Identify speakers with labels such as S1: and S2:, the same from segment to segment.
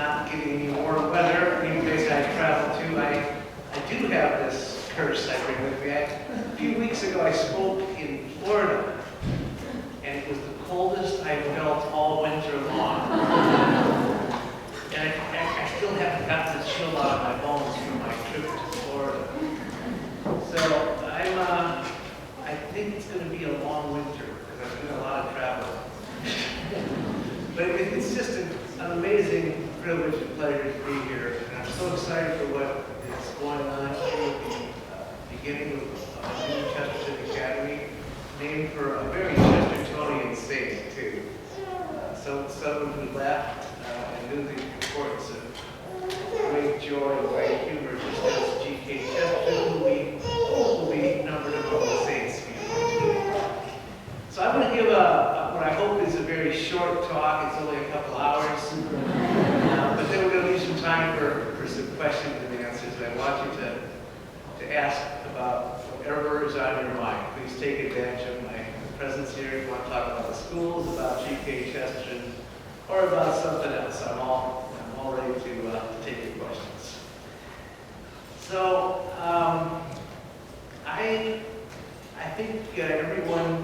S1: not getting any warm weather, any place I travel to, I do have this curse I bring with me. A few weeks ago I spoke in Florida, and it was the coldest I've felt all winter long. And I still haven't got the chill out of my bones from my trip to Florida. So I think it's going to be a long winter because I've done a lot of travel. But it's just an amazing privilege and pleasure to be here. And I'm so excited for what is going on here at the beginning of a new Chesterton Academy, named for a very Chestertonian saint, too. Someone who left and knew the importance of great joy and great humor, just as G.K. Chesterton, who will be numbered among the saints. So I'm going to give what I hope is a very short talk. It's only a couple hours. But then we're going to leave some time for some questions and answers. And I want you to ask about whatever is on your mind. Please take advantage of my presence here. If you want to talk about the schools, about G.K. Chesterton, or about something else, I'm all ready to take your questions. So I think everyone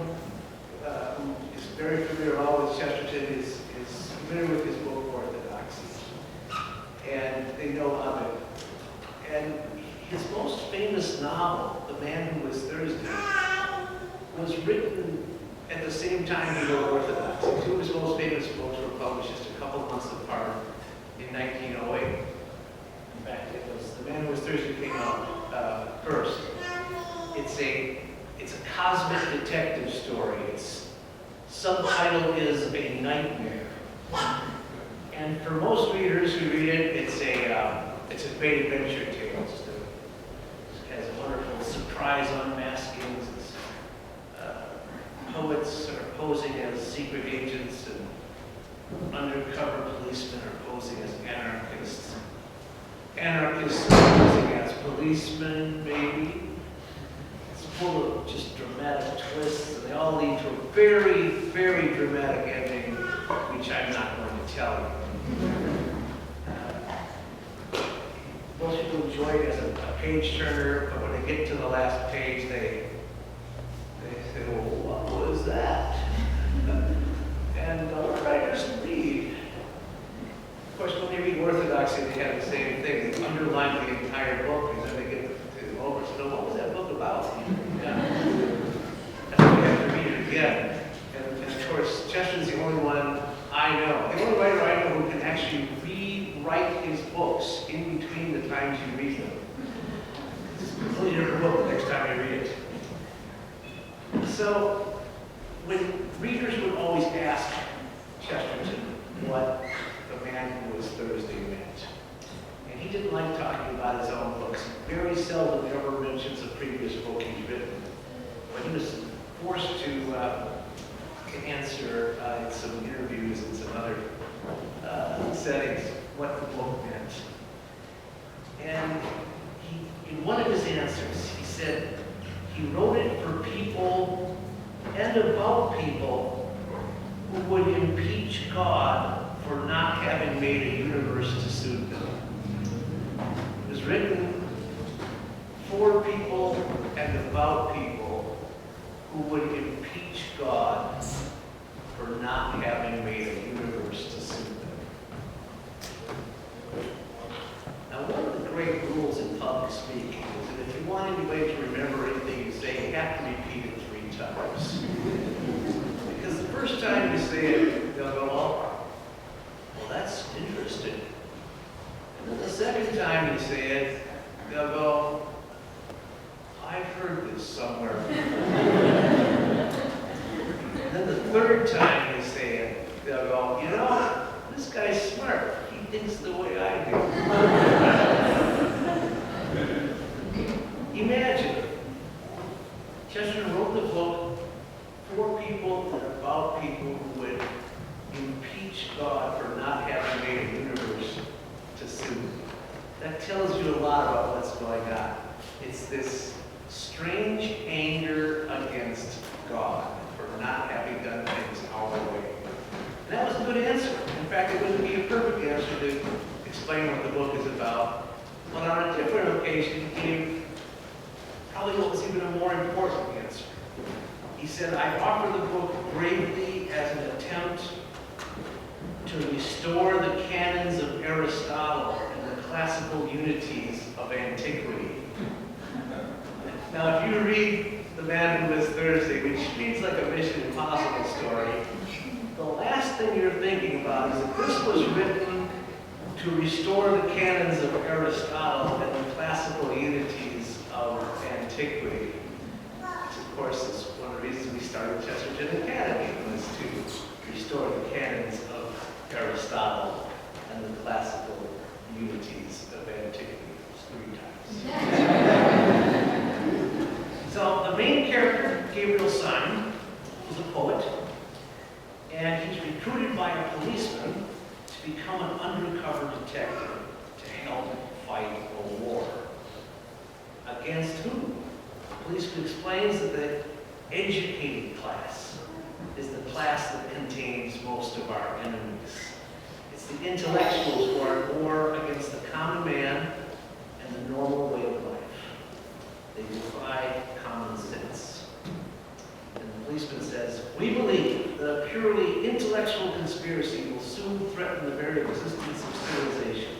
S1: who is very familiar with Chesterton is familiar with his book Orthodoxy, and they know of it. And his most famous novel, The Man Who Was Thursday, was written at the same time he wrote Orthodoxy. Two of his most famous books were published just a couple months apart in 1908. In fact, it was The Man Who Was Thursday came out first. It's a cosmic detective story. Its subtitle is A Nightmare. And for most readers who read it, it's a great adventure tale. It has wonderful surprise unmaskings. Poets are posing as secret agents, and undercover policemen are posing as anarchists. Anarchists are posing as policemen, maybe. It's full of just dramatic twists, and they all lead to a very, very dramatic ending, which I'm not going to tell you. Most people enjoy it as a page turner, but when they get to the last page, they say, well, what was that? And what did I just read? Of course, when they read Orthodoxy, they have the same thing. They underline the entire book, and then they get to over. So, what was that book about? Yeah. That's why you have to read it again. And of course, Chesterton's the only one I know, the only writer I know who can actually rewrite his books in between the times you read them. It's a completely different book the next time you read it. So, when readers would always ask Chesterton what The Man Who Was Thursday meant, and he didn't like talking about his own books. Very seldom ever mentions a previous book he's written, but he was forced to answer in some interviews and some other settings what the book meant. And in one of his answers, he said he wrote it for people and about people who would impeach God for not having made a universe to suit them. It was written for people and about people who would impeach God for not having made a universe to suit them. Now, one of the great rules in public speaking is that if you want anybody to remember anything you say, you have to repeat it 3 times. Because the first time you say it, they'll go, oh, well, that's interesting. And then the second time you say it, they'll go, I've heard this somewhere before. And then the third time you say it, they'll go, you know, this guy's smart. He thinks the way I do. Imagine, Chesterton wrote the book for people and about people who would impeach God for not having made a universe to suit. That tells you a lot about what's going on. It's this strange anger against God for not having done things our way. And that was a good answer. In fact, it wouldn't be a perfect answer to explain what the book is about. But on a different occasion, he gave probably what was even a more important answer. He said, I offer the book bravely as an attempt to restore the canons of Aristotle and the classical unities of antiquity. Now, if you read The Man Who Was Thursday, which reads like a Mission Impossible story, the last thing you're thinking about is that this was written to restore the canons of Aristotle and the classical unities of antiquity. Which, of course, is one of the reasons we started Chesterton Academy, was to restore the canons of Aristotle and the classical unities of antiquity. 3 times. So the main character, Gabriel Simon, is a poet, and he's recruited by a policeman to become an undercover detective to help fight a war. Against whom? The policeman explains that the educated class is the class that contains most of our enemies. It's the intellectuals who are at war against the common man and the normal way of life. They defy common sense. And the policeman says, we believe that a purely intellectual conspiracy will soon threaten the very existence of civilization.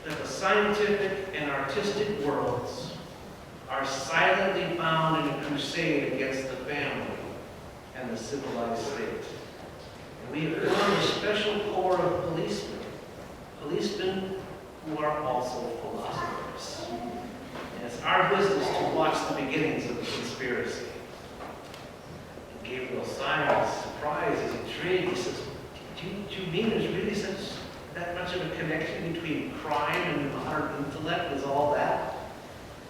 S1: That the scientific and artistic worlds are silently bound in a crusade against the family and the civilized state. And we have formed a special corps of policemen who are also philosophers. And it's our business to watch the beginnings of the conspiracy. And Gabriel Simon is surprised, he's intrigued. He says, do you mean there's really that much of a connection between crime and modern intellect as all that?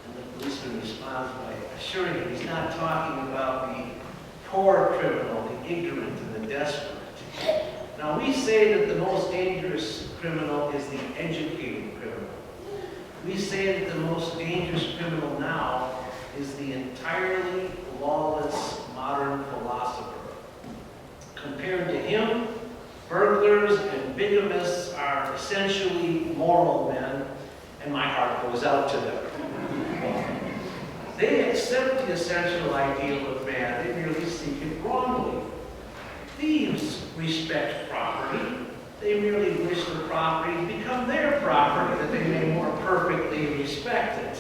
S1: And the policeman responds by assuring him he's not talking about the poor criminal, the ignorant, and the desperate. Now, we say that the most dangerous criminal is the educated criminal. We say that the most dangerous criminal now is the entirely lawless modern philosopher. Compared to him, burglars and bigamists are essentially moral men, and my heart goes out to them. They accept the essential ideal of man, they merely seek it wrongly. Thieves respect property. They merely wish the property to become their property, that they may more perfectly respect it.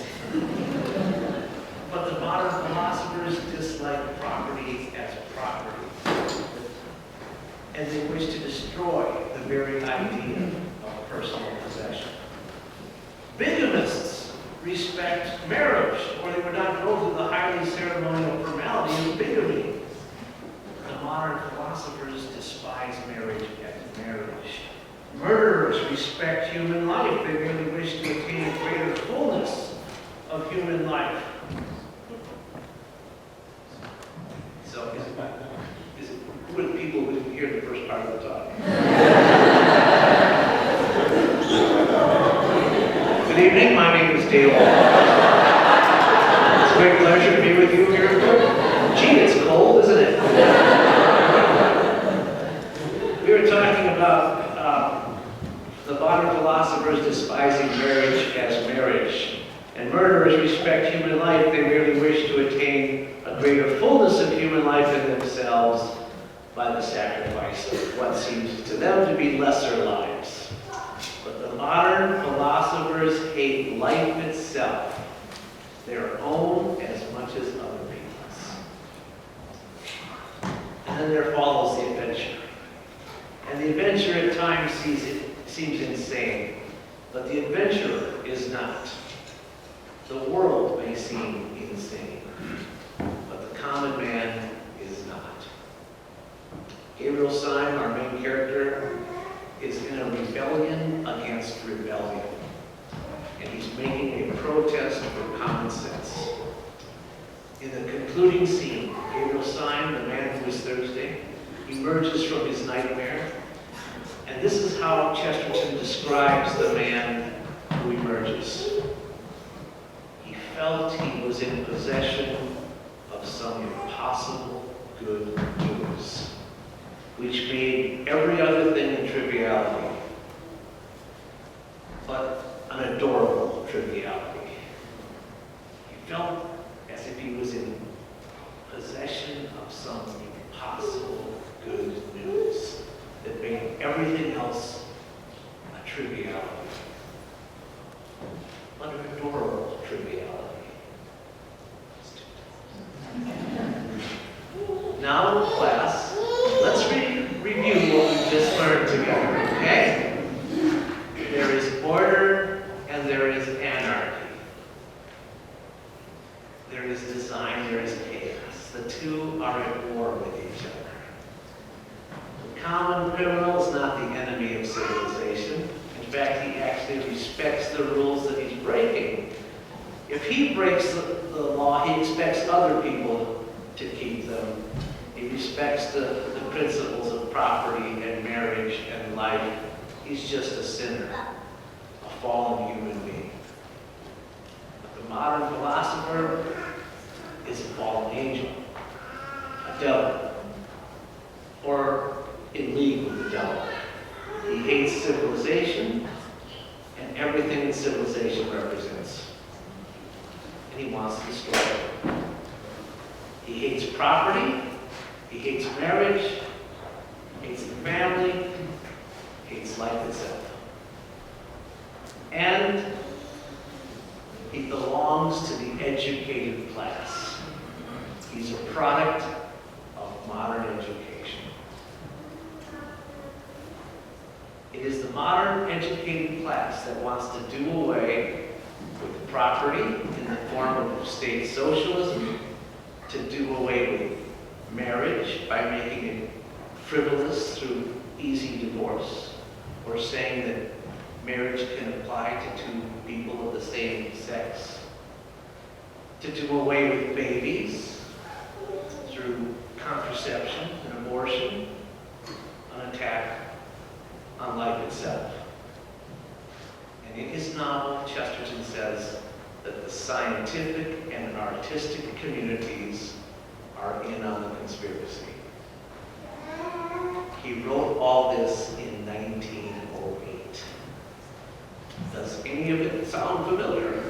S1: But the modern philosophers dislike property as property, and they wish to destroy the very idea of personal possession. Bigamists respect marriage, or they would not go through the highly ceremonial formality of bigamy. The modern philosophers despise marriage as marriage. Murderers respect human life. They really wish to attain a greater fullness of human life. So, who are the people who didn't hear the first part of the talk? Good evening, my name is Dale. It's a great pleasure to be with you here. Gee, it's cold, isn't it? We were talking about the modern philosophers despising marriage as marriage. And murderers respect human life. They merely wish to attain a greater fullness of human life in themselves by the sacrifice of what seems to them to be lesser lives. But the modern philosophers hate life itself, their own as much as other people's. And then there follows the adventure. And the adventure at times seems insane, but the adventurer is not. The world may seem insane, but the common man is not. Gabriel Simon, our main character, is in a rebellion against rebellion. And he's making a protest for common sense. In the concluding scene, Gabriel Simon, the man who was Thursday, emerges from his nightmare. And this is how Chesterton describes the man who emerges. He felt he was in possession of some impossible good news, which made every other thing a triviality. but an adorable triviality. He felt as if he was in possession of some impossible good news that made everything else a triviality. But an adorable triviality. Now, class, let's review what we just learned together, okay? There is order and there is anarchy. There is design, there is chaos. The two are at war with each other. The common criminal is not the enemy of civilization. In fact, he actually respects the rules that he's breaking. If he breaks the law, he expects other people to keep them. He respects the principles of property and marriage and life. He's just a sinner, a fallen human being. But the modern philosopher is a fallen angel, a devil, or in league with the devil. He hates civilization and everything that civilization represents. And he wants to destroy it. He hates property, he hates marriage, hates the family, hates life itself. And he belongs to the educated class. He's a product of modern education. It is the modern educated class that wants to do away with property in the form of state socialism, to do away with marriage by making it frivolous through easy divorce, or saying that marriage can apply to two people of the same sex, to do away with babies through contraception and abortion, an attack on life itself. And in his novel, Chesterton says that the scientific and artistic communities are in on the conspiracy. He wrote all this in 1908. Does any of it sound familiar?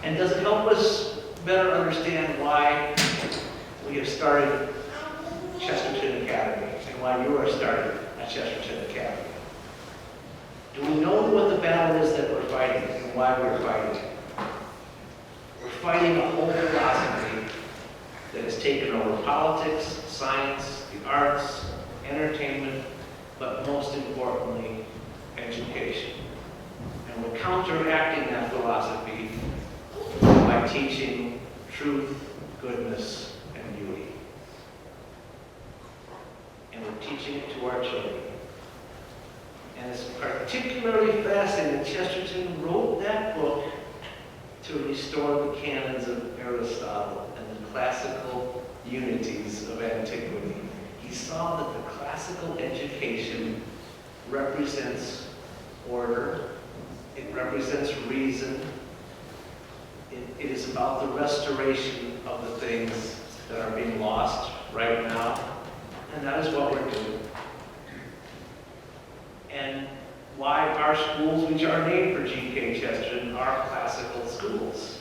S1: And does it help us better understand why we have started Chesterton Academy and why you are starting at Chesterton Academy? Do we know what the battle is that we're fighting and why we're fighting it? We're fighting a whole philosophy that has taken over politics, science, the arts, entertainment, but most importantly, education. And we're counteracting that philosophy by teaching truth, goodness, and beauty. And we're teaching it to our children. And it's particularly fascinating that Chesterton wrote that book to restore the canons of Aristotle and the classical unities of antiquity. He saw that the classical education represents order, it represents reason, it is about the restoration of the things that are being lost right now, and that is what we're doing. And why our schools, which are named for G.K. Chesterton, are classical schools.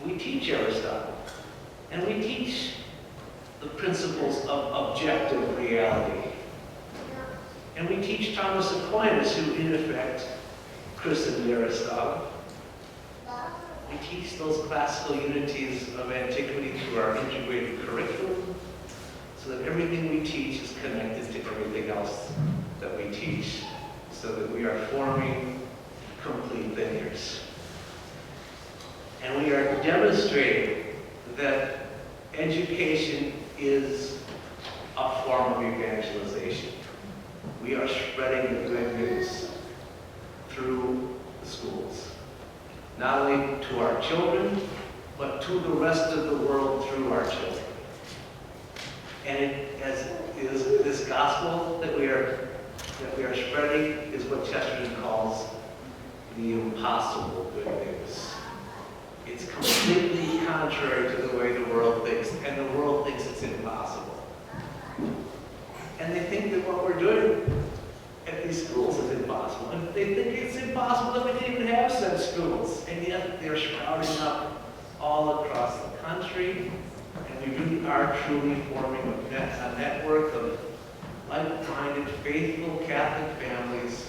S1: We teach Aristotle, and we teach the principles of objective reality. And we teach Thomas Aquinas, who in effect christened Aristotle. We teach those classical unities of antiquity through our integrated curriculum, so that everything we teach is connected to everything else that we teach, so that we are forming complete thinkers. And we are demonstrating that education is a form of evangelization. We are spreading the good news through the schools, not only to our children, but to the rest of the world through our children. And it is this gospel that we are spreading is what Chesterton calls the impossible good news. It's completely contrary to the way the world thinks, and the world thinks it's impossible. And they think that what we're doing these schools is impossible. And they think it's impossible that we can even have such schools. And yet they're sprouting up all across the country. And we really are truly forming a network of like-minded, faithful Catholic families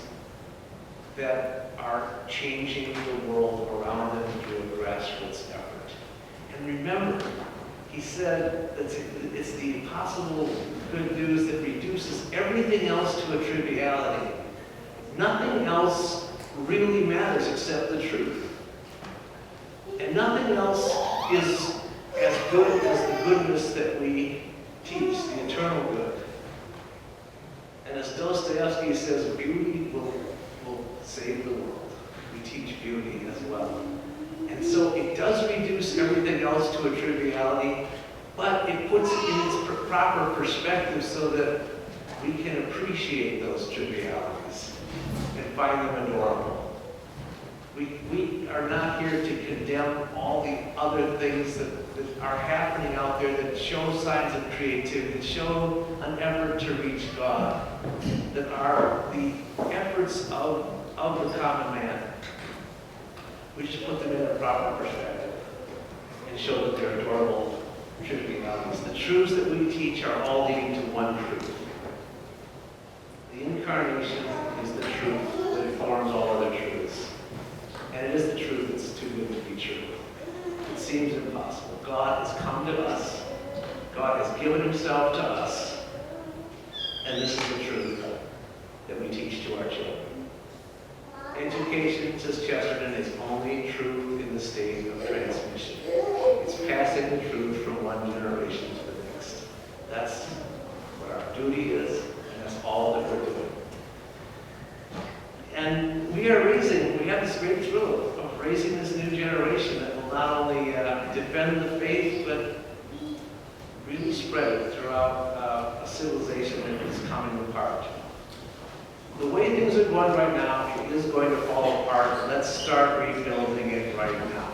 S1: that are changing the world around them through a grassroots effort. And remember, he said that it's the impossible good news that reduces everything else to a triviality. Nothing else really matters except the truth. And nothing else is as good as the goodness that we teach, the eternal good. And as Dostoevsky says, beauty will save the world. We teach beauty as well. And so it does reduce everything else to a triviality, but it puts it in its proper perspective so that we can appreciate those trivialities and find them adorable. We are not here to condemn all the other things that are happening out there that show signs of creativity, that show an effort to reach God, that are the efforts of the common man. We just put them in a proper perspective and show that they're adorable trivialities. The truths that we teach are all leading to one truth. The incarnation is the truth that informs all other truths. And it is the truth that's too good to be true. It seems impossible. God has come to us. God has given himself to us. And this is the truth that we teach to our children. Education, says Chesterton, is only truth in the state of transmission. It's passing the truth from one generation to the next. That's what our duty is, and that's all that we're doing. And we have this great thrill of raising this new generation that will not only defend the faith, but really spread it throughout a civilization that is coming apart. The way things are going right now, it is going to fall apart. Let's start rebuilding it right now.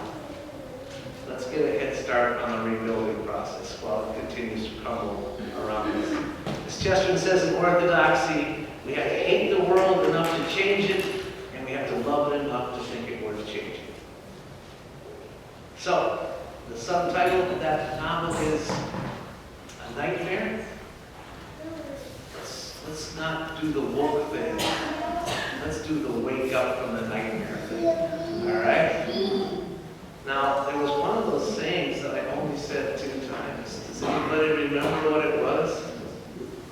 S1: Let's get a head start on the rebuilding process while it continues to crumble around us. As Chesterton says in Orthodoxy, we have to hate the world enough to change it, and we have to love it enough to think it worth changing. So, the subtitle of that novel is A Nightmare. Let's not do the woke thing. Let's do the wake up from the nightmare thing. All right? Now, there was one of those sayings that I only said 2 times. Does anybody remember what it was?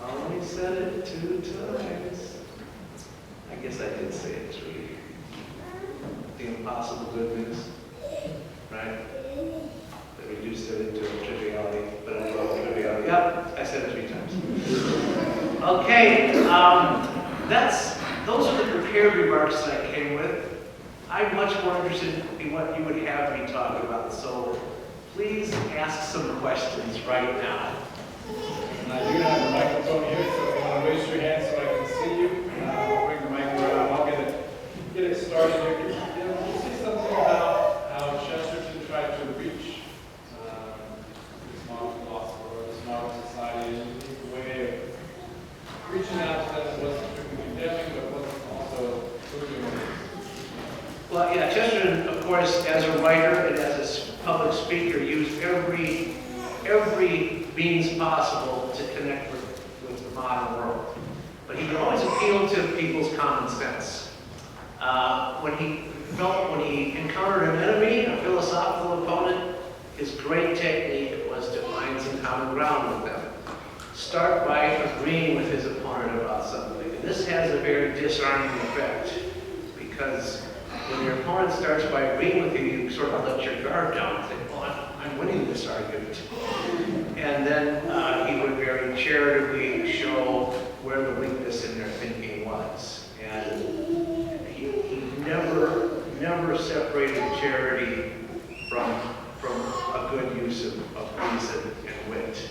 S1: I only said it 2 times. I guess I did say it 3. The impossible good news. Right? That reduced it into a triviality, but it was a triviality. Yep, I said it 3 times. Okay, those are the prepared remarks that I came with. I'm much more interested in what you would have me talk about, so please ask some questions right now.
S2: You're going to have the microphone here, so if you want to raise your hand so I can see you, I'll bring the mic around. I'll get it started here. Can you say something about how Chesterton tried to reach this modern philosopher or this modern society in a way of reaching out to them that wasn't strictly condemning, but wasn't also proving it?
S1: Well, yeah, Chesterton, of course, as a writer and as a public speaker, used every means possible to connect with the modern world. But he always appealed to people's common sense. When he encountered an enemy, a philosophical opponent, his great technique was to find some common ground with them. Start by agreeing with his opponent about something. And this has a very disarming effect, because when your opponent starts by agreeing with you, you sort of let your guard down and think, well, I'm winning this argument. And then he would very charitably show where the weakness in their thinking was. And he never separated charity from a good use of reason and wit.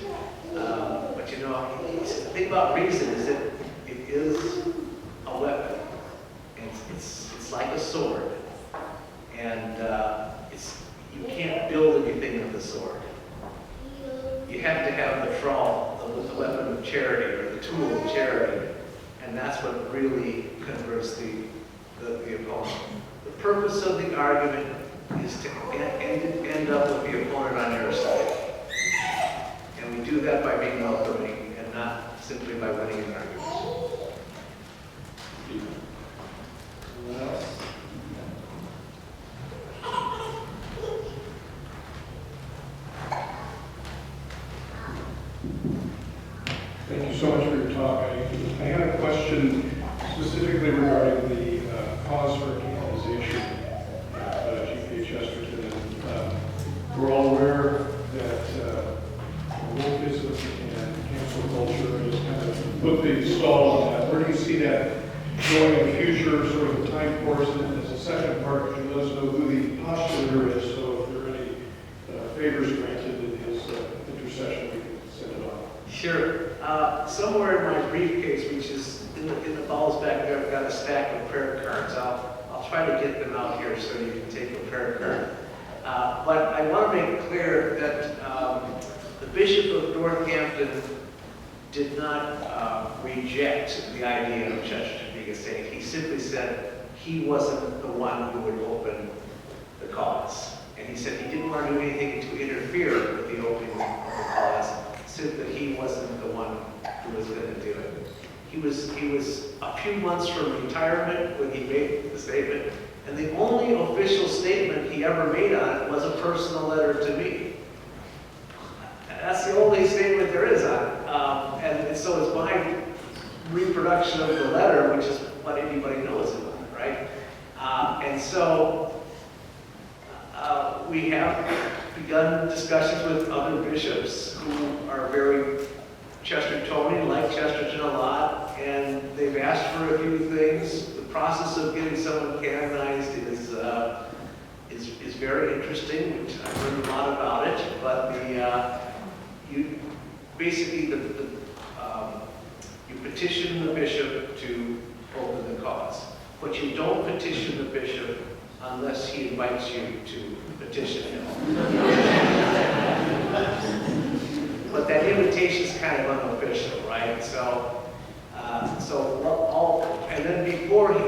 S1: But you know, the thing about reason is that it is a weapon. And it's like a sword. And you can't build anything with the sword. You have to have the trawl, the weapon of charity, or the tool of charity. And that's what really converts the opponent. The purpose of the argument is to end up with the opponent on your side. And we do that by being welcoming and not simply by winning an argument.
S2: Anyone else?
S3: Thank you so much for your talk. I had a question specifically regarding the cause for canonization at G.K. Chesterton. And we're all aware that wokeism and cancel culture has kind of put the stall on that. Where do you see that going in the future, sort of the time course? And as a second part, could you let us know who the postulator is, so if there are any favors granted in his intercession, we can send it on.
S1: Sure. Somewhere in my briefcase, which is in the bowels back there, I've got a stack of prayer cards. I'll try to get them out here so you can take a prayer card. But I want to make it clear that the Bishop of Northampton did not reject the idea of Chesterton being a saint. He simply said he wasn't the one who would open the cause. And he said he didn't want to do anything to interfere with the opening of the cause, simply he wasn't the one who was going to do it. He was a few months from retirement when he made the statement, and the only official statement he ever made on it was a personal letter to me. That's the only statement there is on it. And so it's my reproduction of the letter, which is what anybody knows about it, right? And so we have begun discussions with other bishops who are very Chestertonian, like Chesterton a lot, and they've asked for a few things. The process of getting someone canonized is very interesting, which I've learned a lot about it. But you petition the bishop to open the cause, but you don't petition the bishop unless he invites you to petition him. But that invitation is kind of unofficial, right? And then before the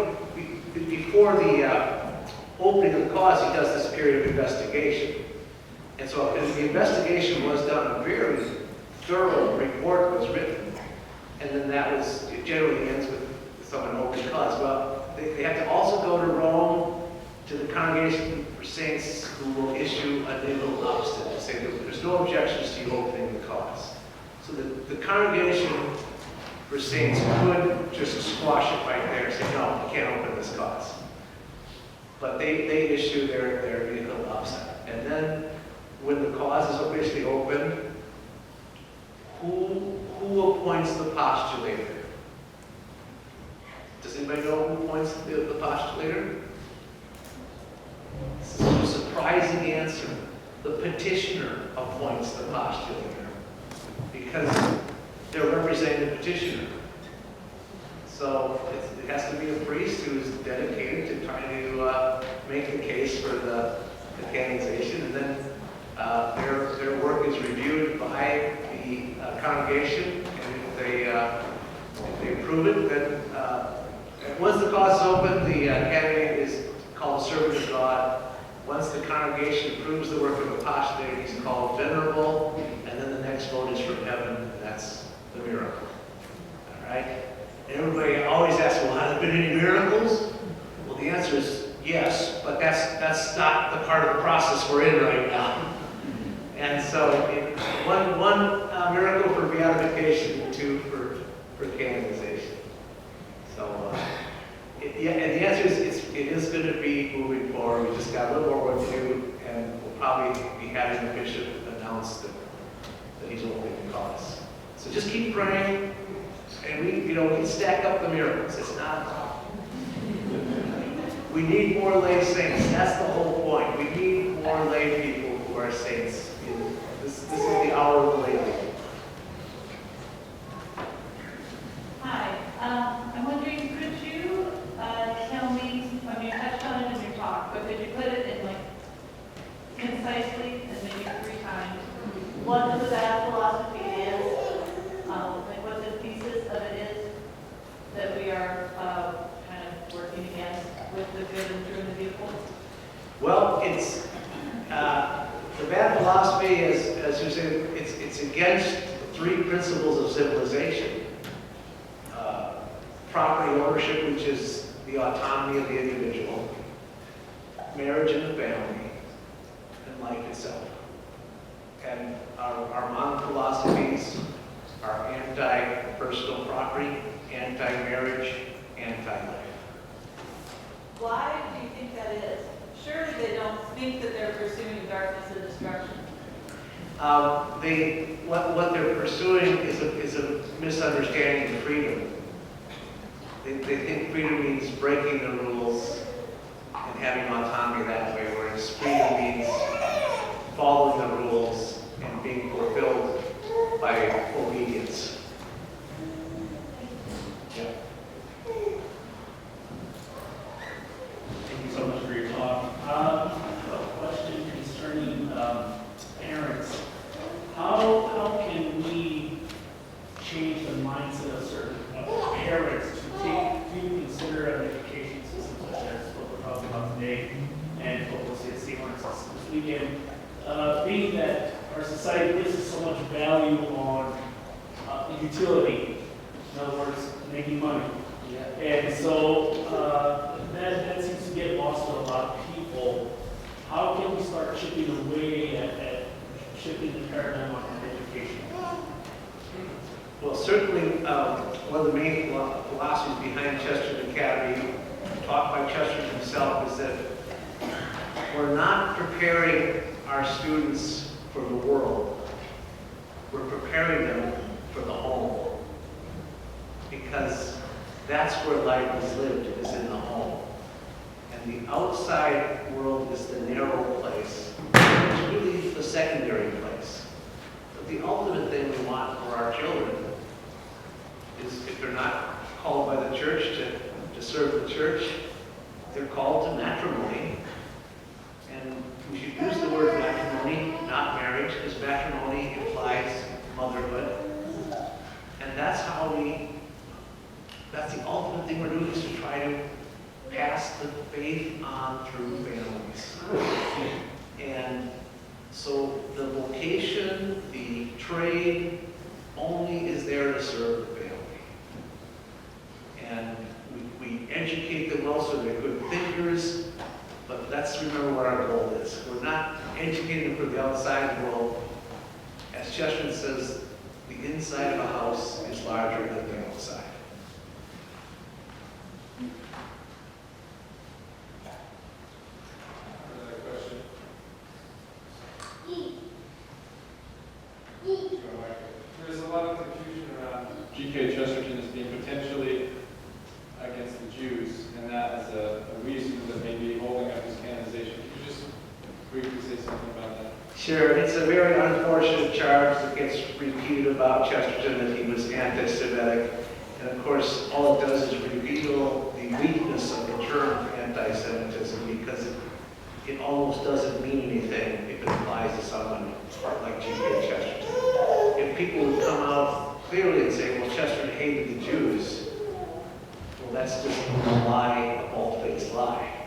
S1: opening of the cause, he does this period of investigation. And so the investigation was done, a very thorough report was written, and then it generally ends with someone opening the cause. Well, they have to also go to Rome, to the Congregation for Saints, who will issue a legal obstinate to say that there's no objections to you opening the cause. So the Congregation for Saints could just squash it right there and say, no, you can't open this cause. But they issue their legal obstinate. And then when the cause is officially open, who appoints the postulator? Does anybody know who appoints the postulator? This is a surprising answer. The petitioner appoints the postulator because they're representing the petitioner. So it has to be a priest who is dedicated to trying to make the case for the canonization, and then their work is reviewed by the congregation, and if they approve it, then once the cause is open, the candidate is called servant of God. Once the congregation approves the work of a postulator, he's called venerable, and then the next vote is from heaven, and that's the miracle. All right? And everybody always asks, well, have there been any miracles? Well, the answer is yes, but that's not the part of the process we're in right now. And so one miracle for beatification, two for canonization. So, and the answer is it is going to be moving forward. We just got a little more work to do, and we'll probably be having the bishop announce that he's opening the cause. So just keep praying, and we can stack up the miracles. It's not. We need more lay saints. That's the whole point. We need more lay people who are saints. This is the hour of the lay people.
S4: Hi. I'm wondering, could you tell me, I mean, you touched on it in your talk, but could you put it in concisely, and maybe 3 times, what the bad philosophy is, what the thesis of it is, that we are
S1: The bad philosophy is, as you say, it's against the three principles of civilization. Property ownership, which is the autonomy of the individual, marriage and the family, and life itself. And our modern philosophies are anti-personal property, anti-marriage, anti-life.
S4: Why do you think that is? Surely they don't think that they're pursuing darkness and destruction.
S1: What they're pursuing is a misunderstanding of freedom. They think freedom means breaking the rules and having autonomy that way, whereas freedom means following the rules and being fulfilled by obedience. Yeah.
S5: Thank you so much for your talk. I have a question concerning parents. How can we change the mindset of certain parents to consider an education system such as what we're talking about today and what we'll see at St. Mark's this weekend? Being that our society places so much value on utility, in other words, making money. And so that seems to get lost to a lot of people. How can we start chipping away at shifting the paradigm on education?
S1: Well, certainly one of the main philosophies behind Chesterton Academy, taught by Chesterton himself, is that we're not preparing our students for the world. We're preparing them for the home. Because that's where life is lived, is in the home. And the outside world is the narrow place. It's really the secondary place. But the ultimate thing we want for our children is, if they're not called by the church to serve the church, they're called to matrimony. And we should use the word matrimony, not marriage, because matrimony implies motherhood. And that's the ultimate thing we're doing, is to try to pass the faith on through families. And so the vocation, the trade, only is there to serve the family. And we educate them well so they're good thinkers, but let's remember what our goal is. We're not educating them for the outside world. As Chesterton says, the inside of a house is larger than the outside.
S2: Another question? There's a lot of confusion around G.K. Chesterton as being potentially against the Jews, and that as a reason that may be holding up his canonization. Could you just briefly say something about that?
S1: Sure, it's a very unfortunate charge that gets repeated about Chesterton, that he was anti-Semitic. And of course, all it does is reveal the weakness of the term anti-Semitism, because it almost doesn't mean anything if it applies to someone like G.K. Chesterton. If people would come out clearly and say, well, Chesterton hated the Jews, well, that's just a lie, a bald-faced lie.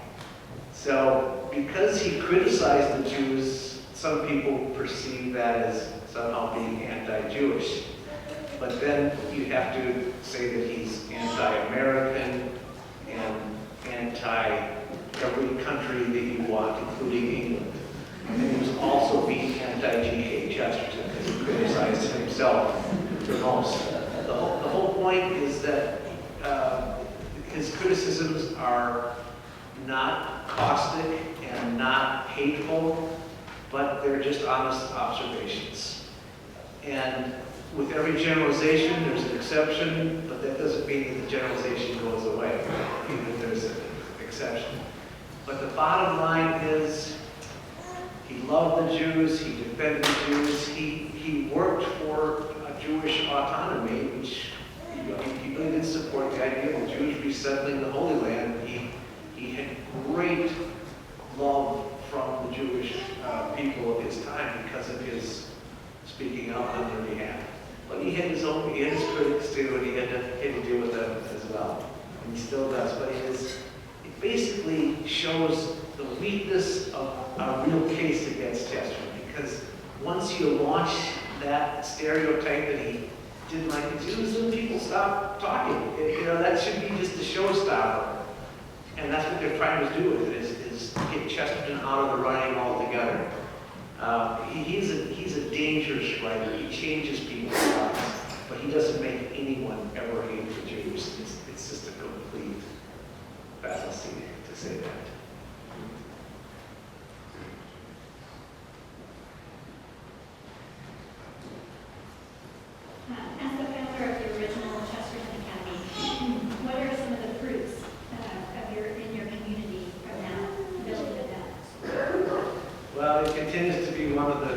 S1: So because he criticized the Jews, some people perceive that as somehow being anti-Jewish. But then you have to say that he's anti-American and anti-every country that you want, including England. And he was also being anti-G.K. Chesterton, because he criticized himself the most. The whole point is that his criticisms are not caustic and not hateful, but they're just honest observations. And with every generalization, there's an exception, but that doesn't mean that the generalization goes away, even if there's an exception. But the bottom line is, he loved the Jews, he defended the Jews, he worked for a Jewish autonomy, which he really did support the idea of the Jews resettling the Holy Land. He had great love from the Jewish people of his time because of his speaking out on their behalf. But he had his critics too, and he had to deal with them as well. And he still does. But it basically shows the weakness of a real case against Chesterton, because once you launch that stereotype that he didn't like the Jews, then people stop talking. You know, that should be just a showstopper. And that's what they're trying to do with it, is get Chesterton out of the running altogether. He's a dangerous writer. He changes people's lives, but he doesn't make anyone ever hate the Jews. It's just a complete fallacy to say that.
S6: As the founder of the original Chesterton Academy, what are some of the fruits in your community from that building of that?
S1: Well, it continues to be one of the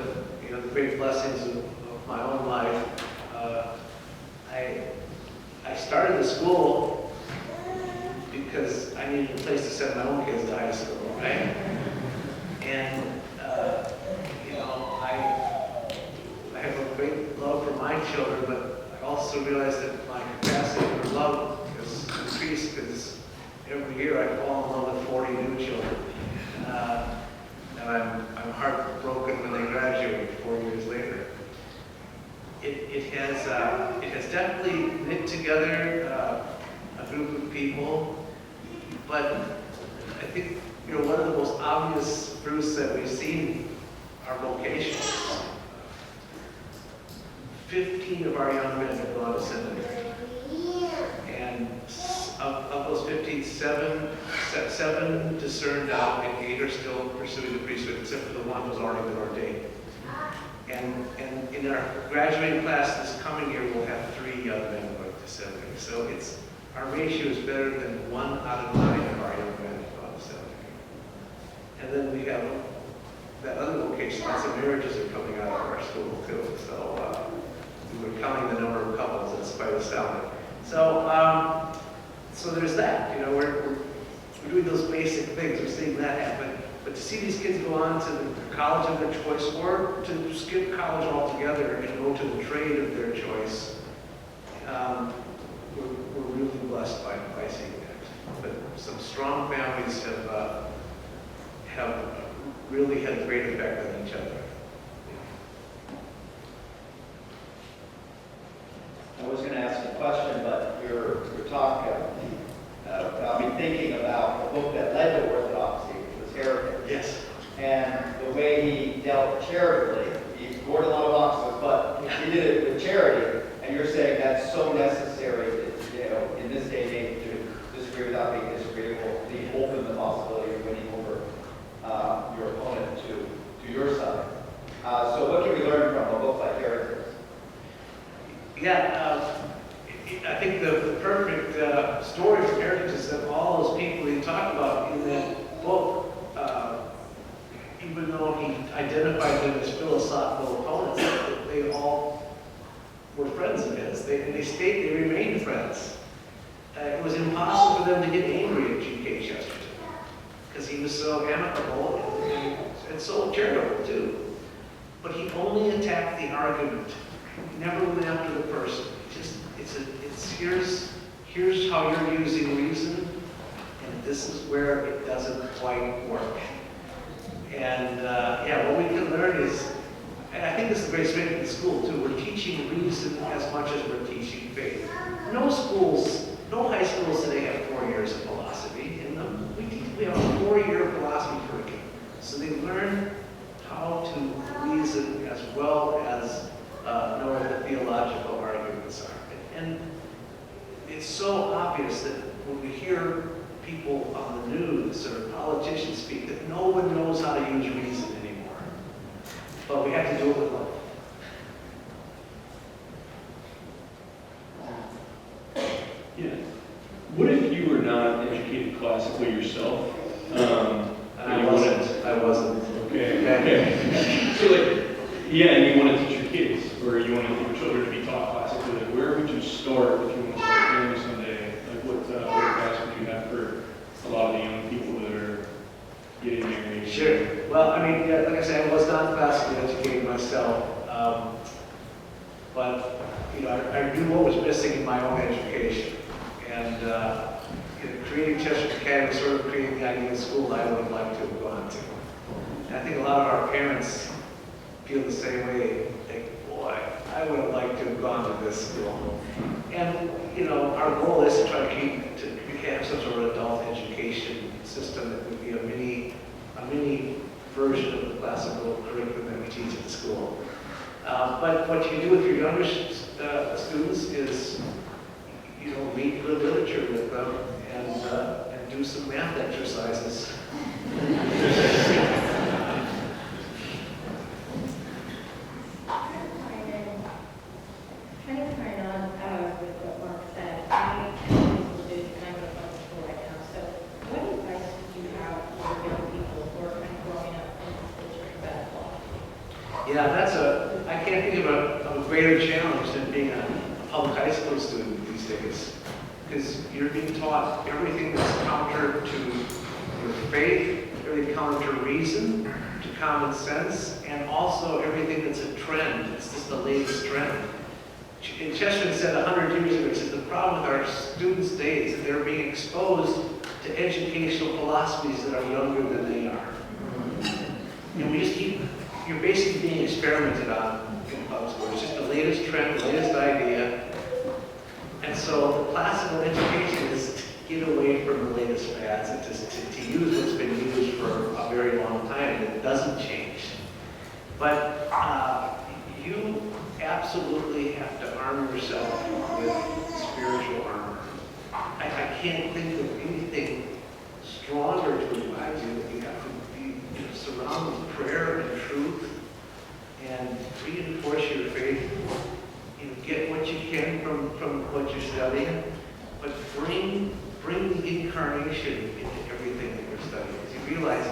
S1: the great blessings of my own life. I started the school because I needed a place to send my own kids to high school, right? And I have a great love for my children, but I also realized that my capacity for love has increased because every year I fall in love with 40 new children. And I'm heartbroken when they graduate 4 years later. It has definitely knit together a group of people, but I think one of the most obvious fruits that we've seen are vocations. 15 of our young men have gone to seminary, and of those 15, seven discerned out, and 8 are still pursuing the priesthood, except for the one who's already been ordained. And in our graduating class this coming year, we'll have 3 young men going to seminary. So our ratio is better than 1 out of 9 of our young men have gone to seminary. And then we have that other vocation, lots of marriages are coming out of our school too. So we were counting the number of couples, it's quite astounding. So there's that. We're doing those basic things. We're seeing that happen. But to see these kids go on to the college of their choice, or to skip college altogether and go to the trade of their choice, we're really blessed by seeing that. But some strong families have really had a great effect on each other.
S7: I was going to ask a question, but your talk got me thinking about a book that led to Orthodoxy, which was Heretics.
S1: Yes.
S7: And the way he dealt charitably, he scored a lot of boxes, but he did it with charity. And you're saying that's so necessary that, in this day and age, to disagree without being disagreeable, to open the possibility of winning over your opponent to your side. So what can we learn from a book like Heretics?
S1: Yeah, I think the perfect story for Heretics is that all those people he talked about in that book, even though he identified them as philosophical opponents, they all were friends of his. They remained friends. It was impossible for them to get angry at G.K. Chesterton because he was so amicable and so charitable too. But he only attacked the argument. He never went after the person. Here's how you're using reason, and this is where it doesn't quite work. And what we can learn is, and I think this is the great strength in school too, we're teaching reason as much as we're teaching faith. No high schools today have 4 years of philosophy in them. We have a 4-year philosophy curriculum. So they learn how to reason as well as know what the theological arguments are. And it's so obvious that when we hear people on the news or politicians speak, that no one knows how to use reason anymore. But we have to do it with love.
S3: Yeah. What if you were not educated classically yourself?
S1: I wasn't.
S3: Okay. So and you want to teach your kids, or you want your children to be taught classically. Like, where would you start if you want to start family someday? Like, what advice would you have for a lot of the young people that are getting married?
S1: Sure. Well, like I said, I was not classically educated myself, but I knew what was missing in my own education, and creating Chesterton Academy sort of created the idea of school I would have liked to have gone to. And I think a lot of our parents feel the same way. Think, boy, I would have liked to have gone to this school. And, you know, our goal is to try to have some sort of adult education system that would be a mini version of the classical curriculum that we teach at the school. But what you do with your younger students is, you know, read good literature with them and do some math exercises.
S8: Kind of carrying on with what Mark said, I am a student and I'm in a public school right now, so what advice would you have for young people who are kind of growing up in this culture of basketball?
S1: Yeah, I can't think of a greater challenge than being a public high school student these days. Because you're being taught everything that's counter to your faith, everything counter to reason, to common sense, and also everything that's a trend. It's just the latest trend. And Chesterton said 100 years ago, he said, the problem with our students today is that they're being exposed to educational philosophies that are younger than they are. And we just you're basically being experimented on in public school. It's just the latest trend, the latest idea. And so the classical education is to get away from the latest fads and to use what's been used for a very long time, and it doesn't change. But you absolutely have to arm yourself with spiritual armor. I can't think of anything stronger to advise you that you have to be surrounded with prayer and truth and reinforce your faith. You know, get what you can from what you're studying, but bring the incarnation into everything that you're studying. As you realize,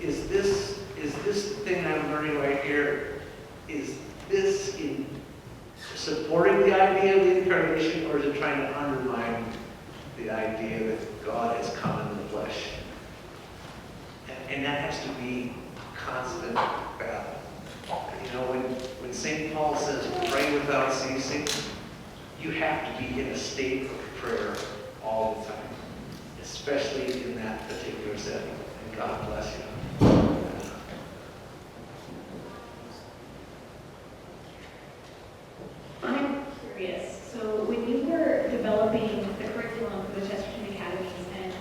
S1: is this thing I'm learning right here, is this in supporting the idea of the incarnation, or is it trying to undermine the idea that God has come in the flesh? And that has to be constant battle. You know, when St. Paul says, pray without ceasing, you have to be in a state of prayer all the time, especially in that particular setting. And God bless you.
S6: I'm curious, so when you were developing the curriculum for the Chesterton Academy and,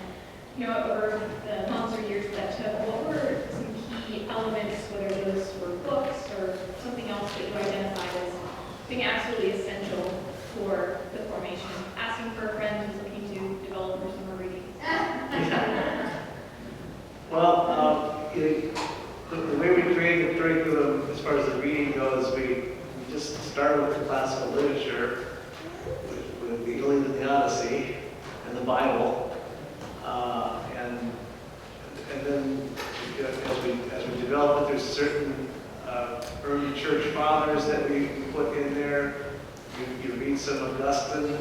S6: you know, over the months or years that took, what were some key elements, whether those were books or something else that you identified as being absolutely essential for the formation? Asking for a friend who's looking to develop more summer reading.
S1: Well, the way we create the curriculum, as far as the reading goes, we just start with the classical literature, with the Iliad and the Odyssey, and the Bible, and then as we develop it, there's certain early church fathers that we put in there. You read some Augustine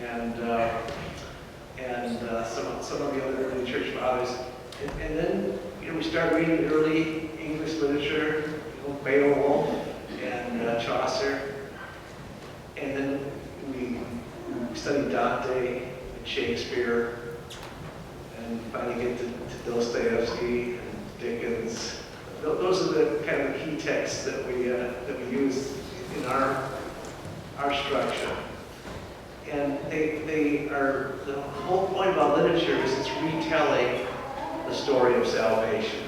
S1: and some of the other early church fathers, and then we start reading early English literature, Beowulf and Chaucer, and then we study Dante and Shakespeare, and finally get to Dostoevsky and Dickens. Those are the kind of key texts that we use in our structure. And they are, the whole point about literature is it's retelling the story of salvation.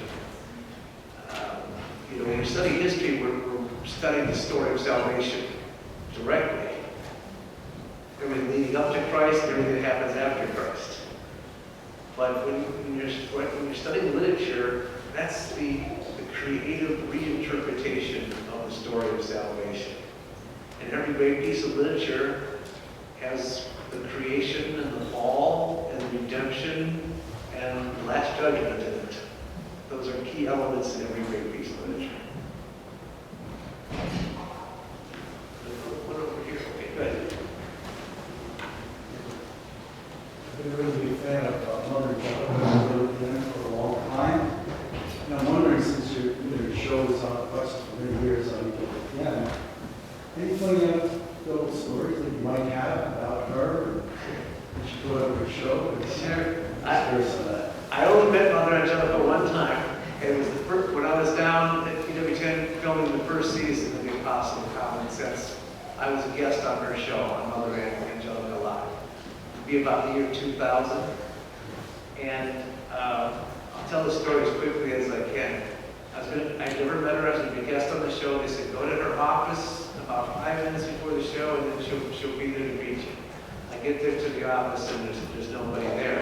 S1: When we study history, we're studying the story of salvation directly. Everything leading up to Christ, everything that happens after Christ. But when you're studying literature, that's the creative reinterpretation of the story of salvation. And every great piece of literature has the creation and the fall and the redemption and the last judgment in it. Those are key elements in every great piece of literature. One over here. Okay, good.
S9: I've been a really big fan of Mother Jonathan for a long time. And I'm wondering, since your show is on Ahlquist for many years on again, any funny little stories that you might have about her that you put on your show?
S1: I only met Mother Angelica one time. It was the first, when I was down at UW10 filming filming the first season of The Apostle of Common Sense. I was a guest on her show on Mother Angelica Live. It'd be about the year 2000. And I'll tell the story as quickly as I can. I never met her. I was going to be a guest on the show. They said, go to her office about 5 minutes before the show, and then she'll be there to meet you. I get there to the office, and there's nobody there.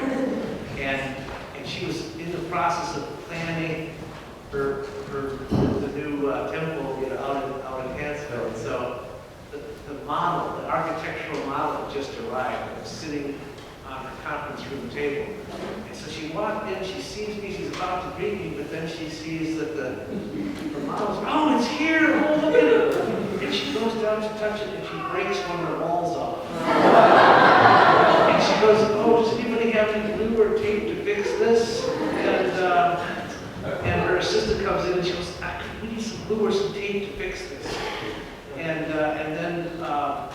S1: And she was in the process of planning the new temple out in Hansville. And so the model, the architectural model had just arrived. It was sitting on her conference room table. And so she walked in, she sees me, she's about to greet me, but then she sees that her model's, oh, it's here, oh, look at it. And she goes down to touch it, and she breaks one of the walls off. And she goes, oh, does anybody have any glue or tape to fix this? And her assistant comes in and she goes, we need some glue or some tape to fix this. And then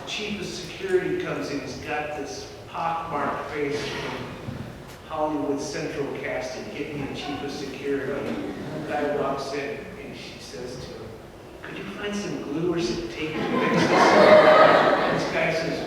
S1: chief of security comes in. He's got this pockmarked face from Hollywood Central casting, hitting the chief of security. The guy walks in and she says to him, could you find some glue or some tape to fix this? And this guy says,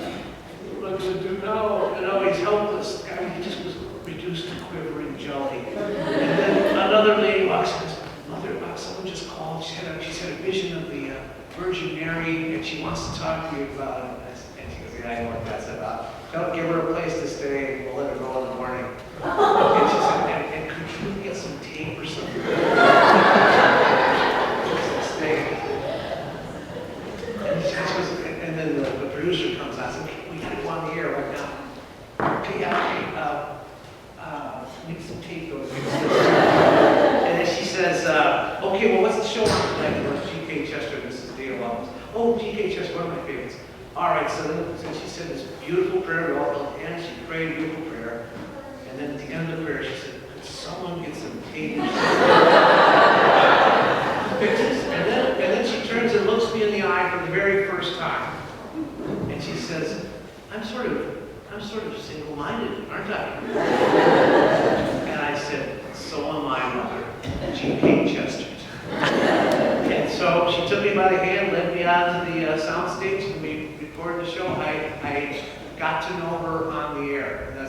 S1: what am I going to do now? He's helpless. The guy, he just was reduced to quivering jelly. And then another lady walks in and says, Mother, someone just called. She's had a vision of the Virgin Mary, and she wants to talk to you about it. And she goes, yeah, I know what that's about. Don't give her a place to stay. We'll let her go in the morning. And she said, and could you get some tape or something? And then the producer comes out and says, we got to go on the air right now. Okay, need some tape though. And then she says, okay, well, what's the show on tonight? It was G.K. Chesterton, Mrs. Dale Albums. Oh, G.K. Chesterton, one of my favorites. All right, so then she said this beautiful prayer, we all held hands, she prayed a beautiful prayer. And then at the end of the prayer, she said, could someone get some tape? Fix this. And then she turns and looks me in the eye for the very first time. And she says, I'm sort of single-minded, aren't I? And I said, so am I, Mother, G.K. Chesterton. And so she took me by the hand, led me out to the soundstage, and we recorded the show. I got to know her on the air. And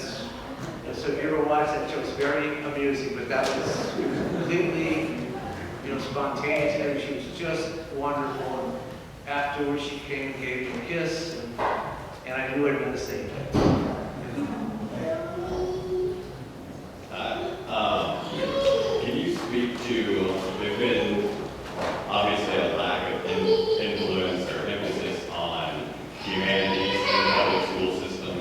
S1: so if you ever watched that show, it's very amusing, but that was completely, spontaneous. And she was just wonderful. And afterwards, she came and gave me a kiss, and I knew I'd been the same.
S10: Can you speak to, there's been obviously a lack of influence or emphasis on humanities in the public school system.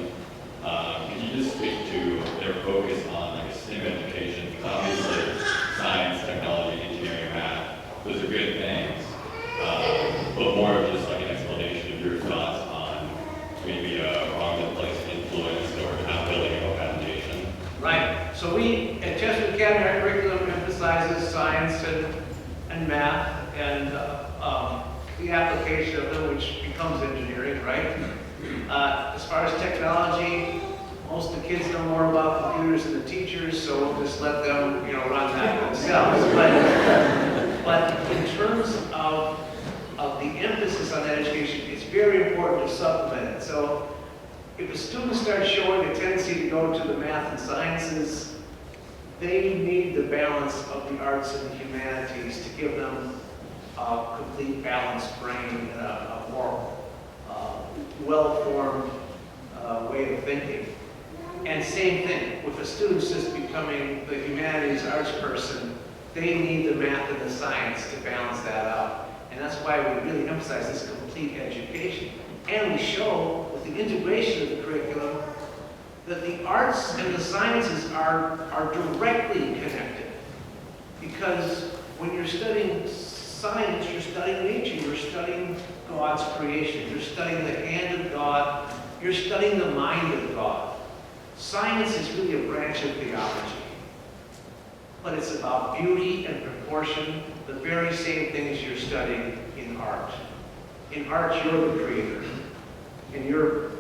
S10: Can you just speak to their focus on STEM education? Obviously, science, technology, engineering, math, those are good things. But more of just like an explanation of your thoughts on maybe a wrongly placed influence or not building a foundation.
S1: Right. So we, at Chesterton Academy, our curriculum emphasizes science and math and the application of them, which becomes engineering, right? As far as technology, most of the kids know more about computers than the teachers, so we'll just let them, run that themselves. But in terms of the emphasis on that education, it's very important to supplement it. So if the students start showing a tendency to go to the math and sciences, they need the balance of the arts and the humanities to give them a complete balanced brain and a more well-formed way of thinking. And same thing, with the students just becoming the humanities arts person, they need the math and the science to balance that out. And that's why we really emphasize this complete education. And we show, with the integration of the curriculum, that the arts and the sciences are directly connected. Because when you're studying science, you're studying nature, you're studying God's creation, you're studying the hand of God, you're studying the mind of God. Science is really a branch of theology. But it's about beauty and proportion, the very same things you're studying in art. In art, you're the creator. And you're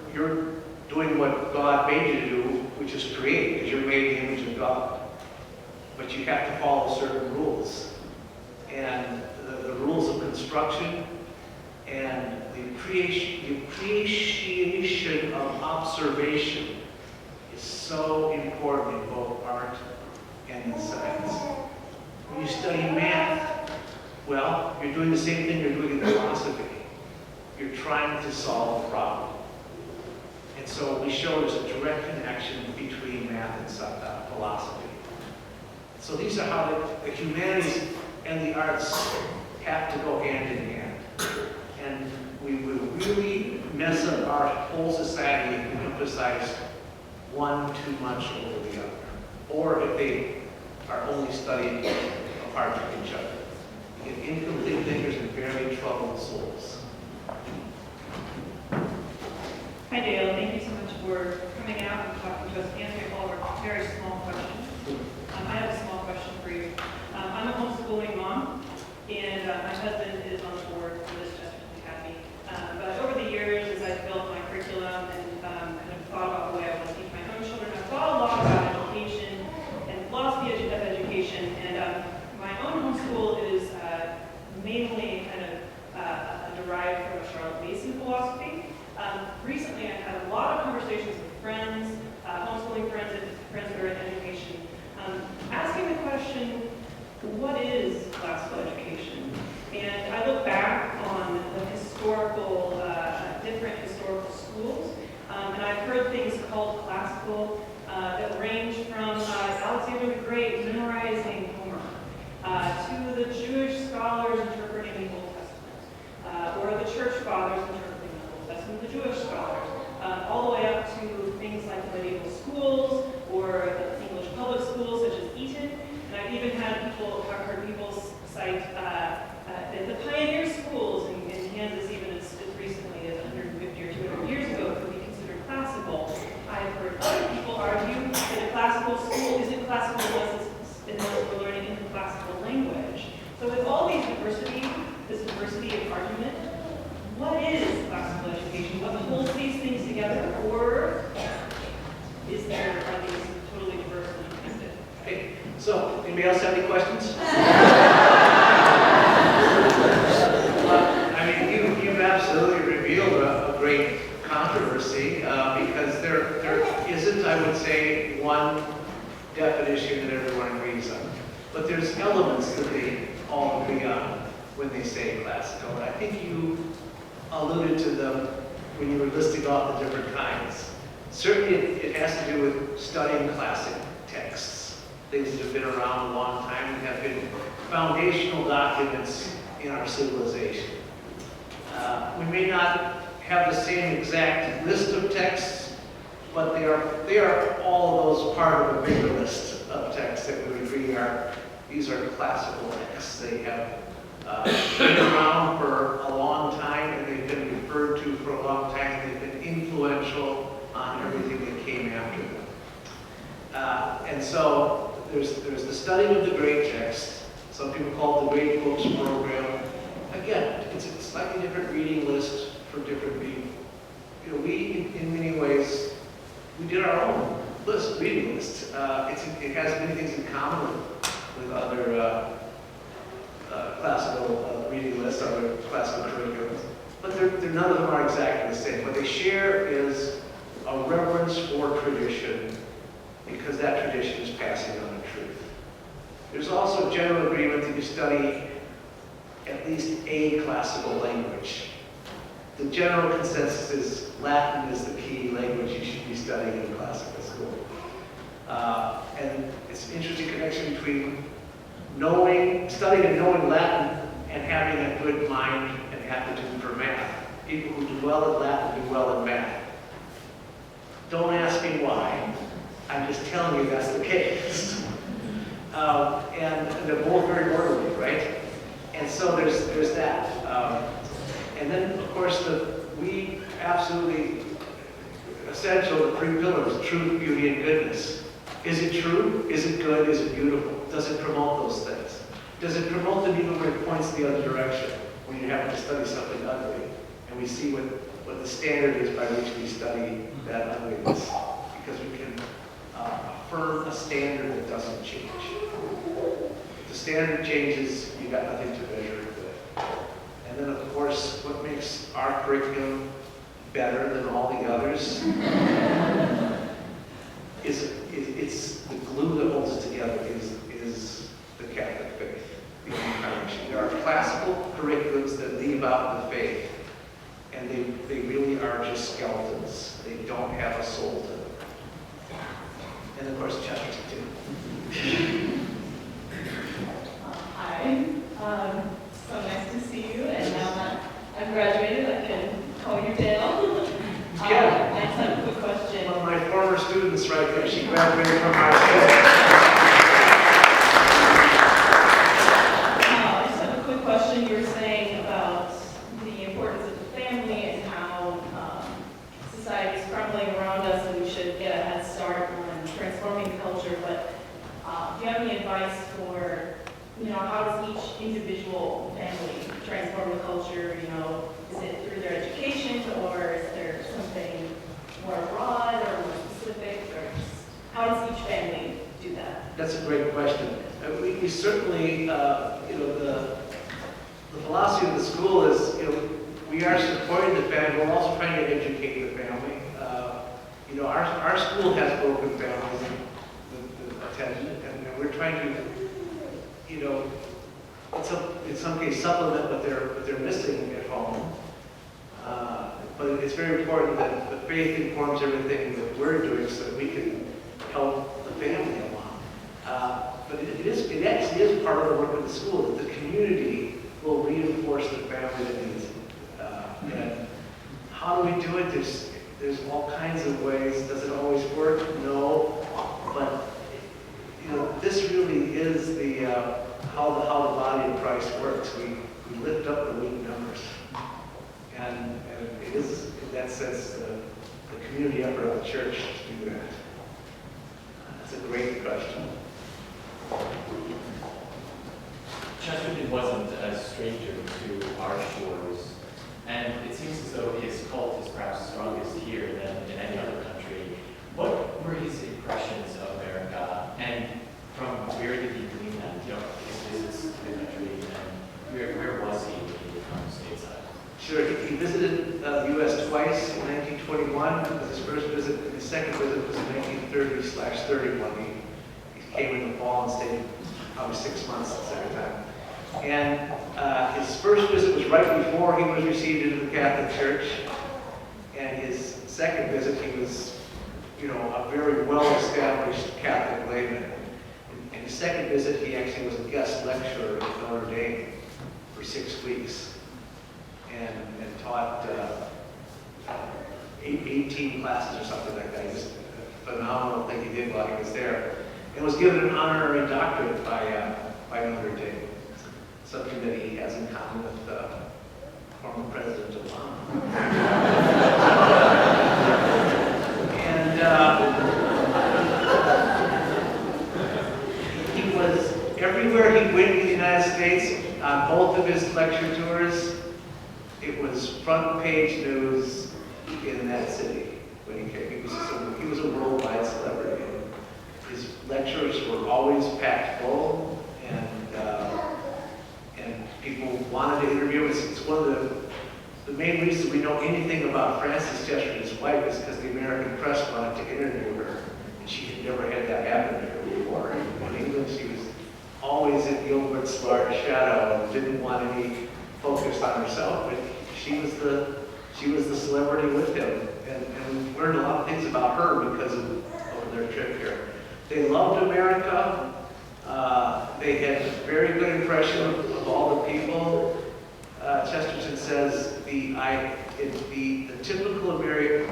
S1: doing what God made you to do, which is create, because you're made in the image of God. But you have to follow certain rules. And the rules of construction instruction and the appreciation of observation is so important in both art and in science. When you study math, well, you're doing the same thing you're doing in philosophy. You're trying to solve a problem. And so we show there's a direct connection between math and philosophy. So these are how the humanities and the arts have to go hand in hand. And we will really mess up our whole society if we emphasize one too much over the other, or if they are only studied apart from each other. You get incomplete thinkers and very troubled souls.
S4: Hi Dale, thank you so much for coming out and talking to us, answering all of our very small questions. I have a small question for you. I'm a homeschooling mom, and my husband is on the board for this Chesterton Academy. But over the years, as I've built my curriculum and kind of thought about the way I want to teach my own children, I've thought a lot about education and philosophy of education. And my own homeschool is mainly kind of derived from a Charlotte Mason philosophy. Recently, I've had a lot of conversations with friends, homeschooling friends, and friends that are in education, asking the question, what is classical education? And I look back on the historical, different historical schools, and I've heard things called classical that range from Alexander the Great memorizing Homer, to the Jewish scholars interpreting the Old Testament, or the church fathers interpreting the Old Testament, the Jewish scholars, all the way up to things like the medieval schools or the English public schools such as Eton. And I've even heard people cite the pioneer schools in Kansas, even as recently as 150 or 200 years ago, could be considered classical. I've heard other people argue that a classical school isn't classical unless we're learning in the classical language. So with all these this diversity of argument, what is classical education? What holds these things together? Or are these totally diverse and unconnected?
S1: Okay, so anybody else have any questions? I mean, you've absolutely revealed a great controversy because there isn't, I would say, one definition that everyone agrees on. But there's elements that they all agree on when they say classical. And I think you alluded to them when you were listing off the different kinds. Certainly it has to do with studying classic texts, things that have been around a long time and have been foundational documents in our civilization. We may not have the same exact list of texts, but they are all of those part of a bigger list of texts that we agree these are classical texts. They have been around for a long time, and they've been referred to for a long time. They've been influential on everything that came after them. And so there's the studying of the great texts. Some people call it the Great Books Program. Again, it's a slightly different reading list for different people. We, in many ways, we did our own reading list. It has many things in common with other classical reading lists, other classical curriculums. But none of them are exactly the same. What they share is a reverence for tradition, because that tradition is passing on the truth. There's also general agreement that you study at least a classical language. The general consensus is Latin is the key language you should be studying in classical school. And it's an interesting connection between studying and knowing Latin and having a good mind and aptitude for math. People who do well at Latin do well at math. Don't ask me why. I'm just telling you that's the case. And they're both very orderly, right? And so there's that. And then, of course, we absolutely essential, the three pillars, truth, beauty, and goodness. Is it true? Is it good? Is it beautiful? Does it promote those things? Does it promote them even when it points the other direction, when you're having to study something ugly? And we see what the standard is by which we study that ugliness, because we can affirm a standard that doesn't change. If the standard changes, you got nothing to measure it with. curriculum better than all the others. It's the glue that holds it together is the Catholic faith, the incarnation. There are classical curriculums that leave out the faith, and they really are just skeletons. They don't have a soul to them. And of course, Chesterton too.
S4: Hi, so nice to see you, and now that I've graduated, I can call you Dale.
S1: Yeah.
S4: I just have a quick question.
S1: One of my former students right there, she graduated from our school.
S4: I just have a quick question. You were saying about the importance of the family and how society is crumbling around us and we should get a head start on transforming the culture, but do you have any advice for, how does each individual family transform the culture? Is it through their education, or is there something more broad or more specific, or just how does each family do that?
S1: That's a great question. We certainly, the philosophy of the school is, we are supporting the family, we're also trying to educate the family. Our school has broken families that attend it, and we're trying to, in some cases supplement what they're missing at home. But it's very important that the faith informs everything that we're doing so that we can help the family along. But it actually is part of the work of the school, that the community will reinforce the family that needs it. And how do we do it? There's all kinds of ways. Does it always work? No. But this really is the how the body of Christ works. We lift up the weak numbers, and it is in that sense the community effort of the church to do that. That's a great question.
S11: Chesterton wasn't a stranger to our shores, and it seems as though his cult is perhaps strongest here than in any other country. What were his impressions of America, and from where did he glean that? His visits to the country, and where was he when he would come stateside?
S1: Sure, he visited the U.S. twice in 1921. That was his first visit. His second visit was in 1930/31. He came in the fall and stayed probably 6 months the second time. And his first visit was right before he was received into the Catholic Church. And his second visit, he was, a very well-established Catholic layman. In his second visit, he actually was a guest lecturer at Notre Dame for 6 weeks and taught 18 classes or something like that. Just a phenomenal thing he did while he was there. And was given an honorary doctorate by Notre Dame. Something that he has in common with former President Obama. And he was, everywhere he went in the United States, on both of his lecture tours, it was front page news in that city when he came. He was a worldwide celebrity. His lectures were always packed full, and people wanted to interview him. It's one of the main reasons we know anything about Frances Chesterton's wife is because the American press wanted to interview her, and she had never had that happen to her before. In England, she was always in Gilbert's large shadow and didn't want any focus on herself, but she was the celebrity with him, and we learned a lot of things about her because of their trip here. They loved America. They had a very good impression of all the people. Chesterton says the typical American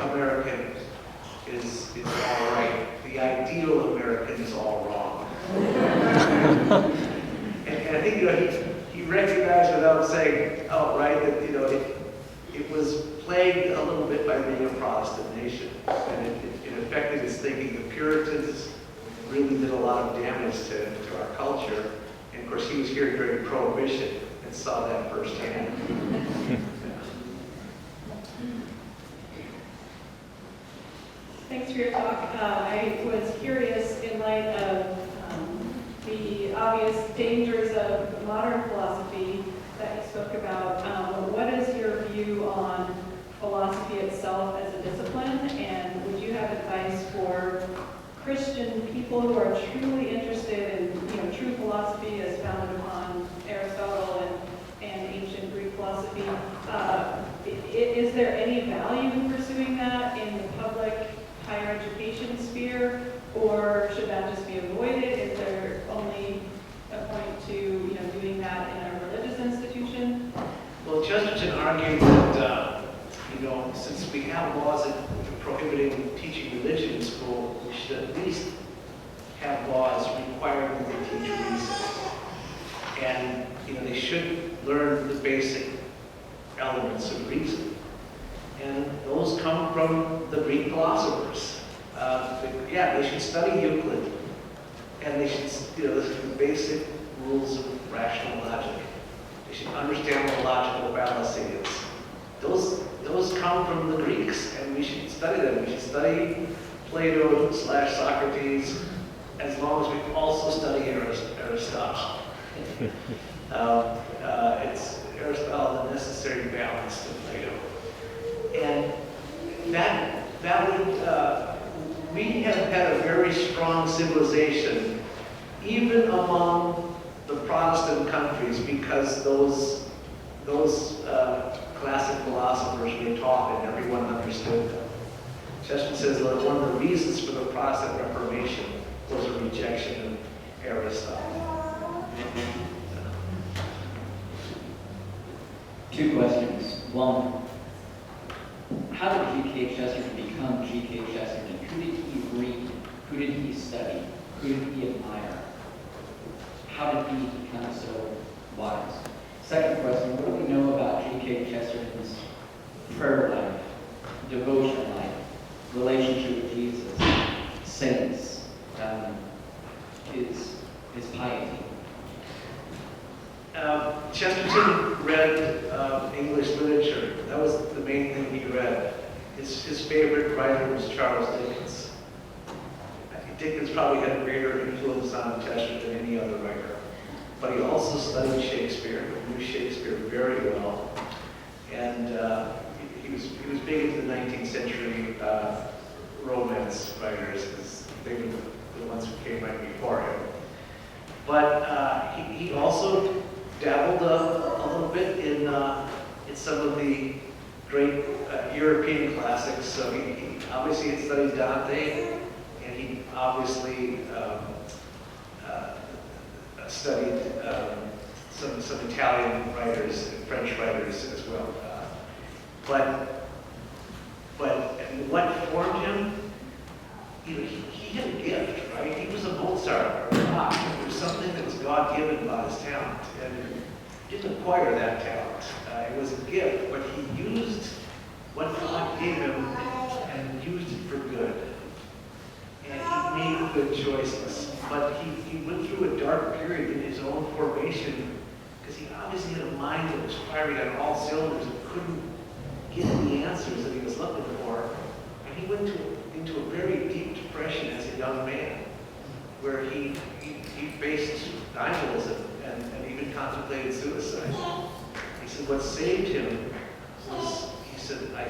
S1: is all right. The ideal American is all wrong. and I think he recognized without saying outright that it was plagued a little bit by being a Protestant nation, and it affected his thinking. The Puritans really did a lot of damage to our culture. And of course, he was here during Prohibition and saw that firsthand.
S4: Thanks for your talk. I was curious, in light of the obvious dangers of modern philosophy that you spoke about, what is your view on philosophy itself as a discipline? And would you have advice for Christian people who are truly interested in, true philosophy as founded upon Aristotle and ancient Greek philosophy? Is there any value in pursuing that in the public higher education sphere, or should that just be avoided? Is there only a point to, doing that in a religious institution?
S1: Well, Chesterton argued that, since we have laws prohibiting teaching religion in school, we should at least have laws requiring them to teach reason. And, they should learn the basic elements of reason. And those come from the Greek philosophers. They should study Euclid. And they should, the basic rules of rational logic. They should understand what logical fallacy is. Those come from the Greeks, and we should study them. We should study Plato / Socrates, as long as we also study Aristotle. It's Aristotle, the necessary balance to Plato. And that would, we have had a very strong civilization, even among the Protestant countries, because those classic philosophers were taught and everyone understood them. Chesterton says that one of the reasons for the Protestant Reformation was a rejection of Aristotle.
S12: Two questions. One, how did G.K. Chesterton become G.K. Chesterton? Who did he read? Who did he study? Who did he admire? How did he become so wise? Second question, what do we know about G.K. Chesterton's prayer life, devotion life, relationship with Jesus, saints, his piety?
S1: Chesterton read English literature. That was the main thing he read. His favorite writer was Charles Dickens. I think Dickens probably had a greater influence on Chesterton than any other writer. But he also studied Shakespeare, knew Shakespeare very well. And he was big into the 19th century romance writers, because they were the ones who came right before him. But he also dabbled a little bit in some of the great European classics. So he obviously had studied Dante, and he obviously studied some Italian writers and French writers as well. But what formed him? He had a gift, right? He was a Mozart or a Bach. There was something that was God-given about his talent, and he didn't acquire that talent. It was a gift, but he used what God gave him and used it for good. And he made good choices. But he went through a dark period in his own formation, because he obviously had a mind that was firing on all cylinders and couldn't get the answers that he was looking for. And he went into a very deep depression as a young man, where he faced nihilism and even contemplated suicide. He said what saved him was, he said, I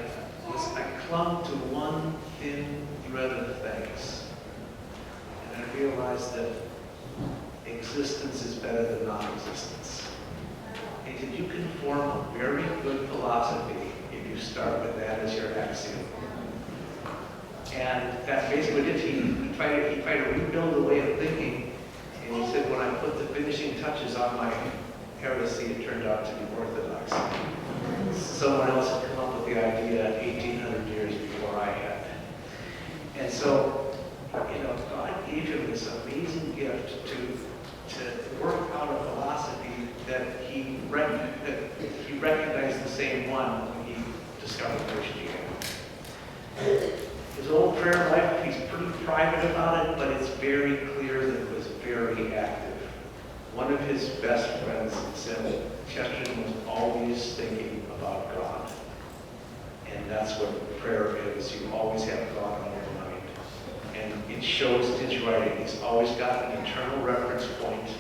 S1: clung to one thin thread of thanks. And I realized that existence is better than non-existence. And he said, you can form a very good philosophy if you start with that as your axiom. And that's basically what he tried to rebuild the way of thinking. And he said, when I put the finishing touches on my heresy, it turned out to be orthodox. Someone else had come up with the idea 1,800 years before I had. And so, God gave him this amazing gift to work out a philosophy that he recognized the same one when he discovered Christianity. His old prayer life, he's pretty private about it, but it's very clear that it was very active. One of his best friends said Chesterton was always thinking about God. And that's what prayer is. You always have God on your mind. And it shows in his writing. He's always got an internal reference point.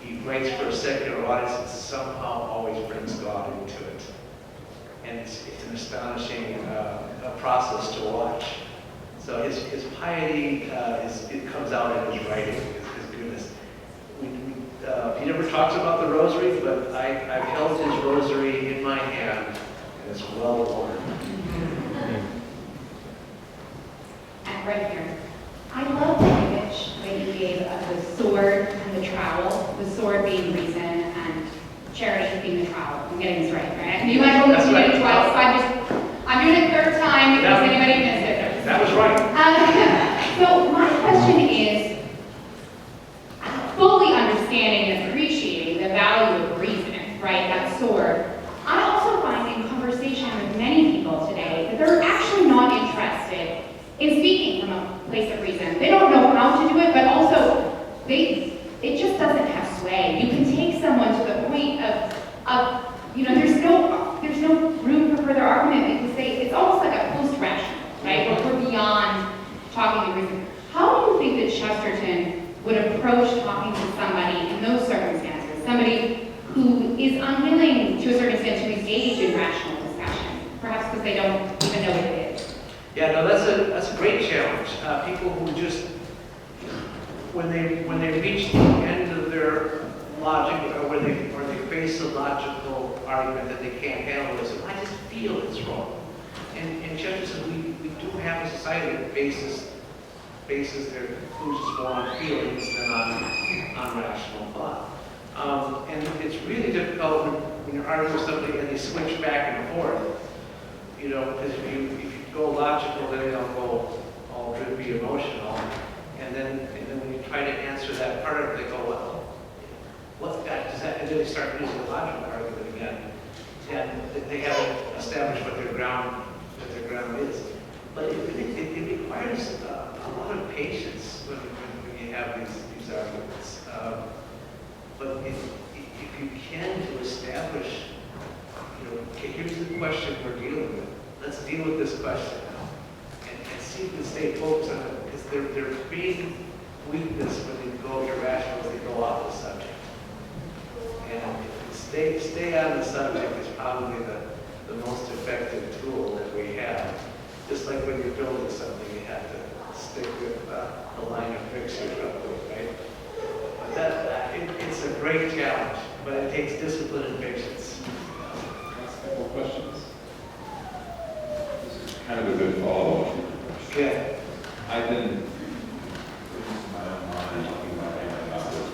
S1: He writes for a secular audience and somehow always brings God into it. and it's an astonishing process to watch. So his piety it comes out in his writing, his goodness. He never talks about the rosary, but I've held his rosary in my hand, and it's well worn.
S6: And right here. I love the image that you gave of the sword and the trowel, the sword being reason and charity being the trowel. I'm getting this right? You might hold this together twice, I'm doing it third time in case anybody missed it.
S1: That was right.
S6: So my question is, fully understanding and appreciating the value of reason, right, that sword, I also find in conversation with many people today that they're actually not interested in speaking from a place of reason. They don't know how to do it, but also it just doesn't have sway. You can take someone to the point of there's no room for further argument because it's almost like a post-rational, right? We're beyond talking to reason. How do you think that Chesterton would approach talking to somebody in those circumstances? Somebody who is unwilling, to a certain extent, to engage in rational discussion, perhaps because they don't even know what it is.
S1: Yeah, no, that's a great challenge. People who just, when they reach the end of their logic, or when they face a logical argument that they can't handle, they say, I just feel it's wrong. And Chesterton, we do have a society that bases their conclusions more on feelings than on rational thought. And it's really difficult when you're arguing with somebody and they switch back and forth, because if you go logical, then they'll go all drippy emotional. And then when you try to answer that part of it, they go, well, what's that? Does that? And then they start using the logical argument again. And they haven't established what their ground is. But it requires a lot of patience when you have these arguments. But if you can to establish, okay, here's the question we're dealing with. Let's deal with this question now, and see if we stay focused on it, because their big weakness when they go irrational is they go off the subject. And stay on the subject is probably the most effective tool that we have. Just like when you're building something, you have to stick with the line of fixture roughly, right? But it's a great challenge, but it takes discipline and patience.
S3: Last couple of questions.
S13: This is kind of a good follow-up.
S1: Okay.
S13: I've been, this is my own mind, talking about this.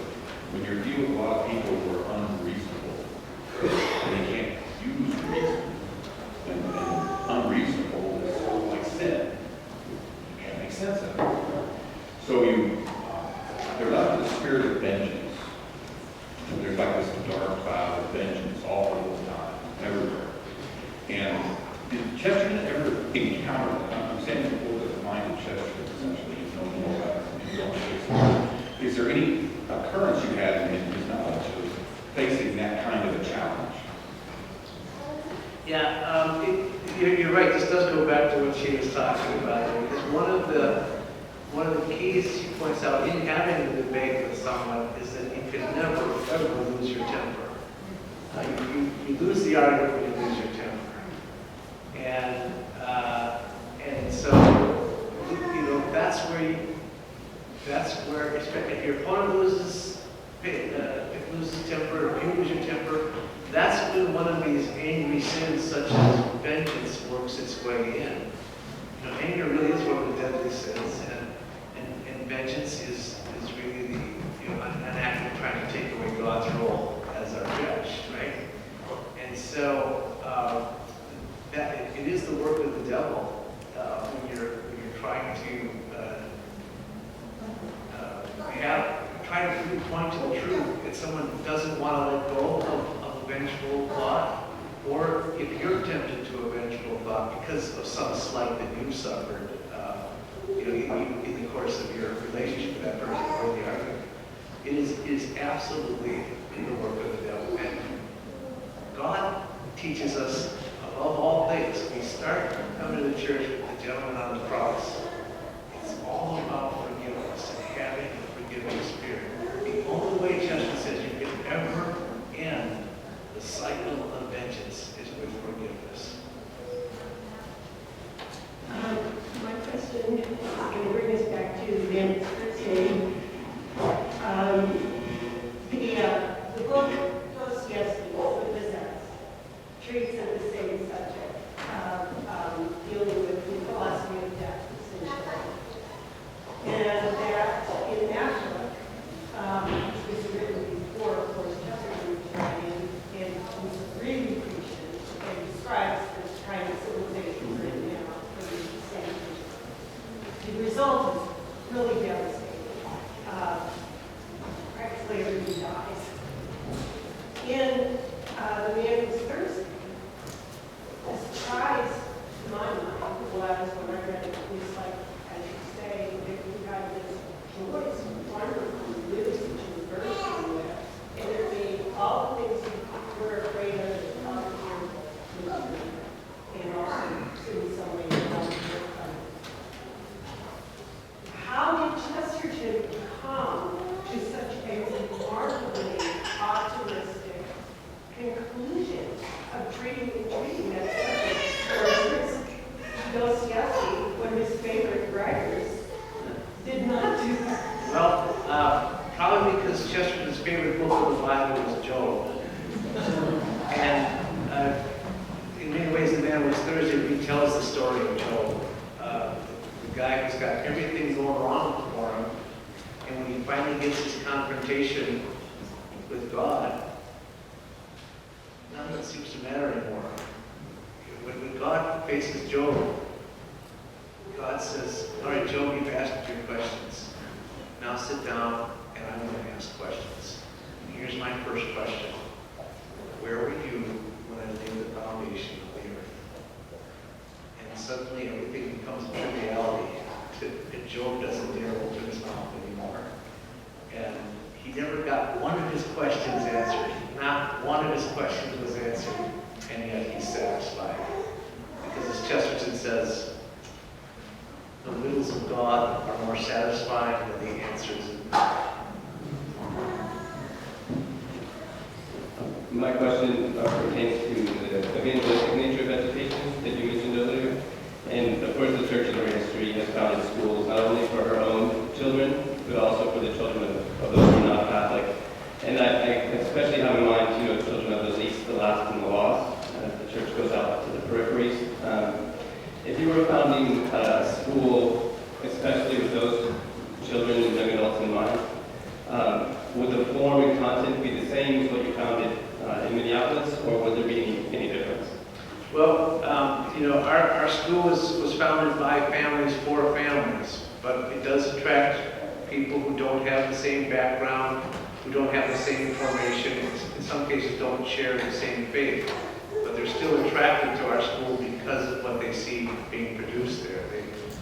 S13: When you're dealing with a lot of people who are unreasonable, and they can't use reason, and unreasonable is sort of like sin. You can't make sense of it. So they're left with the spirit of vengeance. And there's like this dark cloud of vengeance all the time, everywhere. And did Chesterton ever encounter that? I'm saying before that the mind of Chesterton essentially is no more about it. Is there any occurrence you had in his knowledge of facing that kind of a challenge?
S1: Yeah, you're right. This does go back to what she was talking about. Because one of the keys she points out in having the debate with someone is that you can never, ever lose your temper. You lose the argument when you lose your temper. And so, that's where if your opponent loses temper, or you lose your temper, that's when one of these angry sins, such as vengeance, works its way in. Anger really is one of the deadly sins, and vengeance is really an act of trying to take away God's role as our judge, right? And so that it is the work of the devil when you're trying to try to really point to the truth. If someone doesn't want to let go of a vengeful thought, or if you're tempted to a vengeful thought because of some slight that you suffered, in the course of your relationship with that person or the argument, it is absolutely the work of the devil. And God teaches us, above all things, we start coming to the church with the gentleman on the cross. It's all about forgiveness and having a forgiving spirit. The only way, Chesterton says, you can ever end the cycle of vengeance is with forgiveness.
S14: treats of the same subject, dealing with the philosophy of death, essentially. And that in that book, which was written before, of course, Chesterton came in, and was really preaching and describes the kind of civilization we're in now for the same reason. The result is really devastating. Practically everybody dies. In The Man Who's Thirsty, a surprise to my mind was when I read it, it was like, as you say, the guy was Joyce, wonderful, lives which was very with, and it made all the things you were afraid of as part of your mystery, and also in some way how did Chesterton come to such a remarkably optimistic conclusion of treating that subject? For instance, Dostoevsky, one of his favorite writers, did not do that.
S1: Well, probably because Chesterton's favorite book of the Bible was Job. And in many ways, The Man Who's Thirsty retells the story of Job. The guy who's got everything going wrong for him, and when he finally gets his confrontation with God, none of it seems to matter anymore. When God faces Job, God says, all right, Job, you've asked your questions. Now sit down, and I'm going to ask questions. And here's my first question. Where were you when I laid the foundation of the earth? And suddenly everything becomes a triviality. And Job doesn't dare open his mouth anymore. And he never got one of his questions answered. Not one of his questions was answered. And yet he's satisfied. Because as Chesterton says, the riddles of God are more satisfying than the answers of God.
S15: My question pertains to the evangelistic nature of education that you mentioned earlier. And of course, the church in our history has founded schools not only for her own children, but also for the children of those who are not Catholic. And I especially have in mind, children of the least, the last, and the lost, as the church goes out to the peripheries. If you were founding a school, especially with those children and young adults in mind, would the form and content be the same as what you founded in Minneapolis, or would there be any difference?
S1: Well, our school was founded by families for families, but it does attract people who don't have the same background, who don't have the same information, in some cases don't share the same faith, but they're still attracted to our school because of what they see being produced there.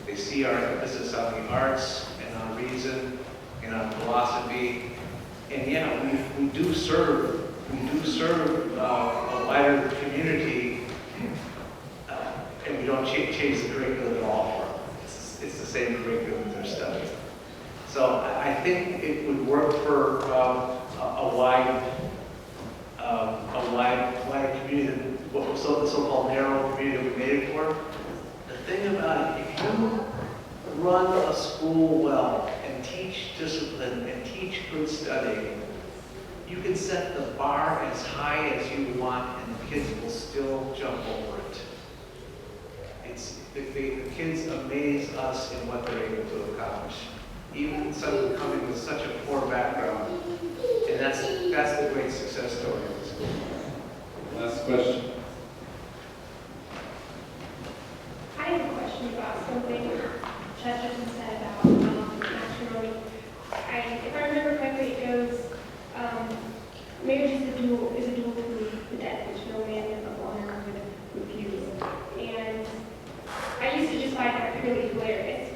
S1: They see our emphasis on the arts and on reason and on philosophy, and yeah, we do serve a wider community, and we don't change the curriculum at all for them. It's the same curriculum they're studying. So I think it would work for a wider community, the so-called narrow community we made it for. The thing about it, if you run a school well and teach discipline and teach good studying, you can set the bar as high as you want, and the kids will still jump over it. The kids amaze us in what they're able to accomplish, even some coming with such a poor background, and that's the great success story of the school.
S3: Last question.
S6: I have a question about something Chesterton said about matrimony. If I remember correctly, it goes, marriage is a duel to the death, which no man of honor would refuse. And I used to just find that really hilarious,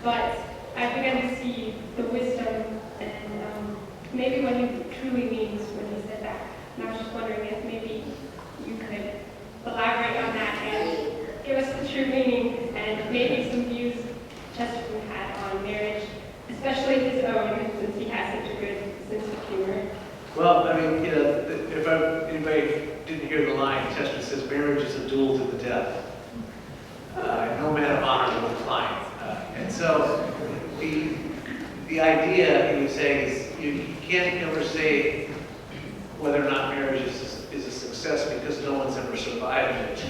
S6: but I began to see the wisdom and maybe what he truly means when he said that. And I was just wondering if maybe you could elaborate on that and give us the true meaning and maybe some views Chesterton had on marriage, especially his own, since he has such a good sense of humor.
S1: Well, I mean, if anybody didn't hear the line, Chesterton says marriage is a duel to the death. No man of honor will decline. And so the idea he was saying is you can't ever say whether or not marriage is a success success because no one's ever survived it.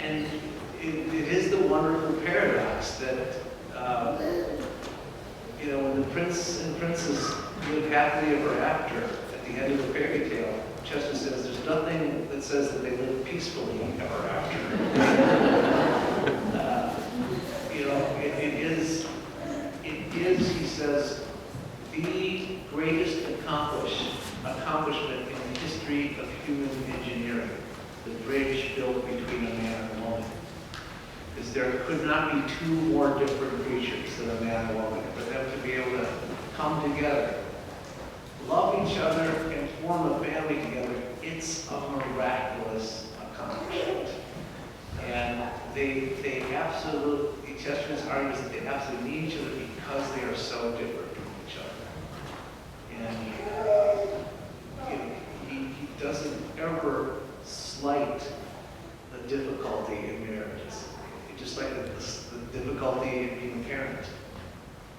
S1: And it is the wonderful paradox that, when the prince and princess live happily ever after, at the end of the fairy tale, Chester says there's nothing that says that they live peacefully ever after. It is, he says, the greatest accomplishment in the history of human engineering, the bridge built between a man and a woman. Because there could not be two more different creatures than a man and a woman. For them to be able to come together, love each other, and form a family together, it's a miraculous accomplishment. And they absolutely, Chesterton's argues that they absolutely need each other because they are so different from each other. And he doesn't ever slight the difficulty in marriages, just like the difficulty in being a parent.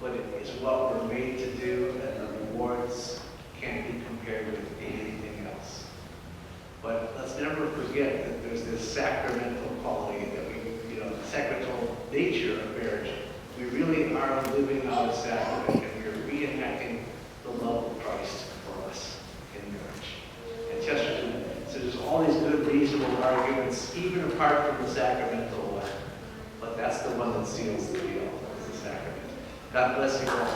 S1: But it is what we're made to do, and the rewards can't be compared with anything else. But let's never forget that there's this sacramental quality that the sacramental nature of marriage. We really are living out a sacrament, and we're reenacting the love of Christ for us in marriage. And Chesterton says there's all these good, reasonable arguments, even apart from the sacramental one. But that's the one that seals the deal, is the sacrament. God bless you all.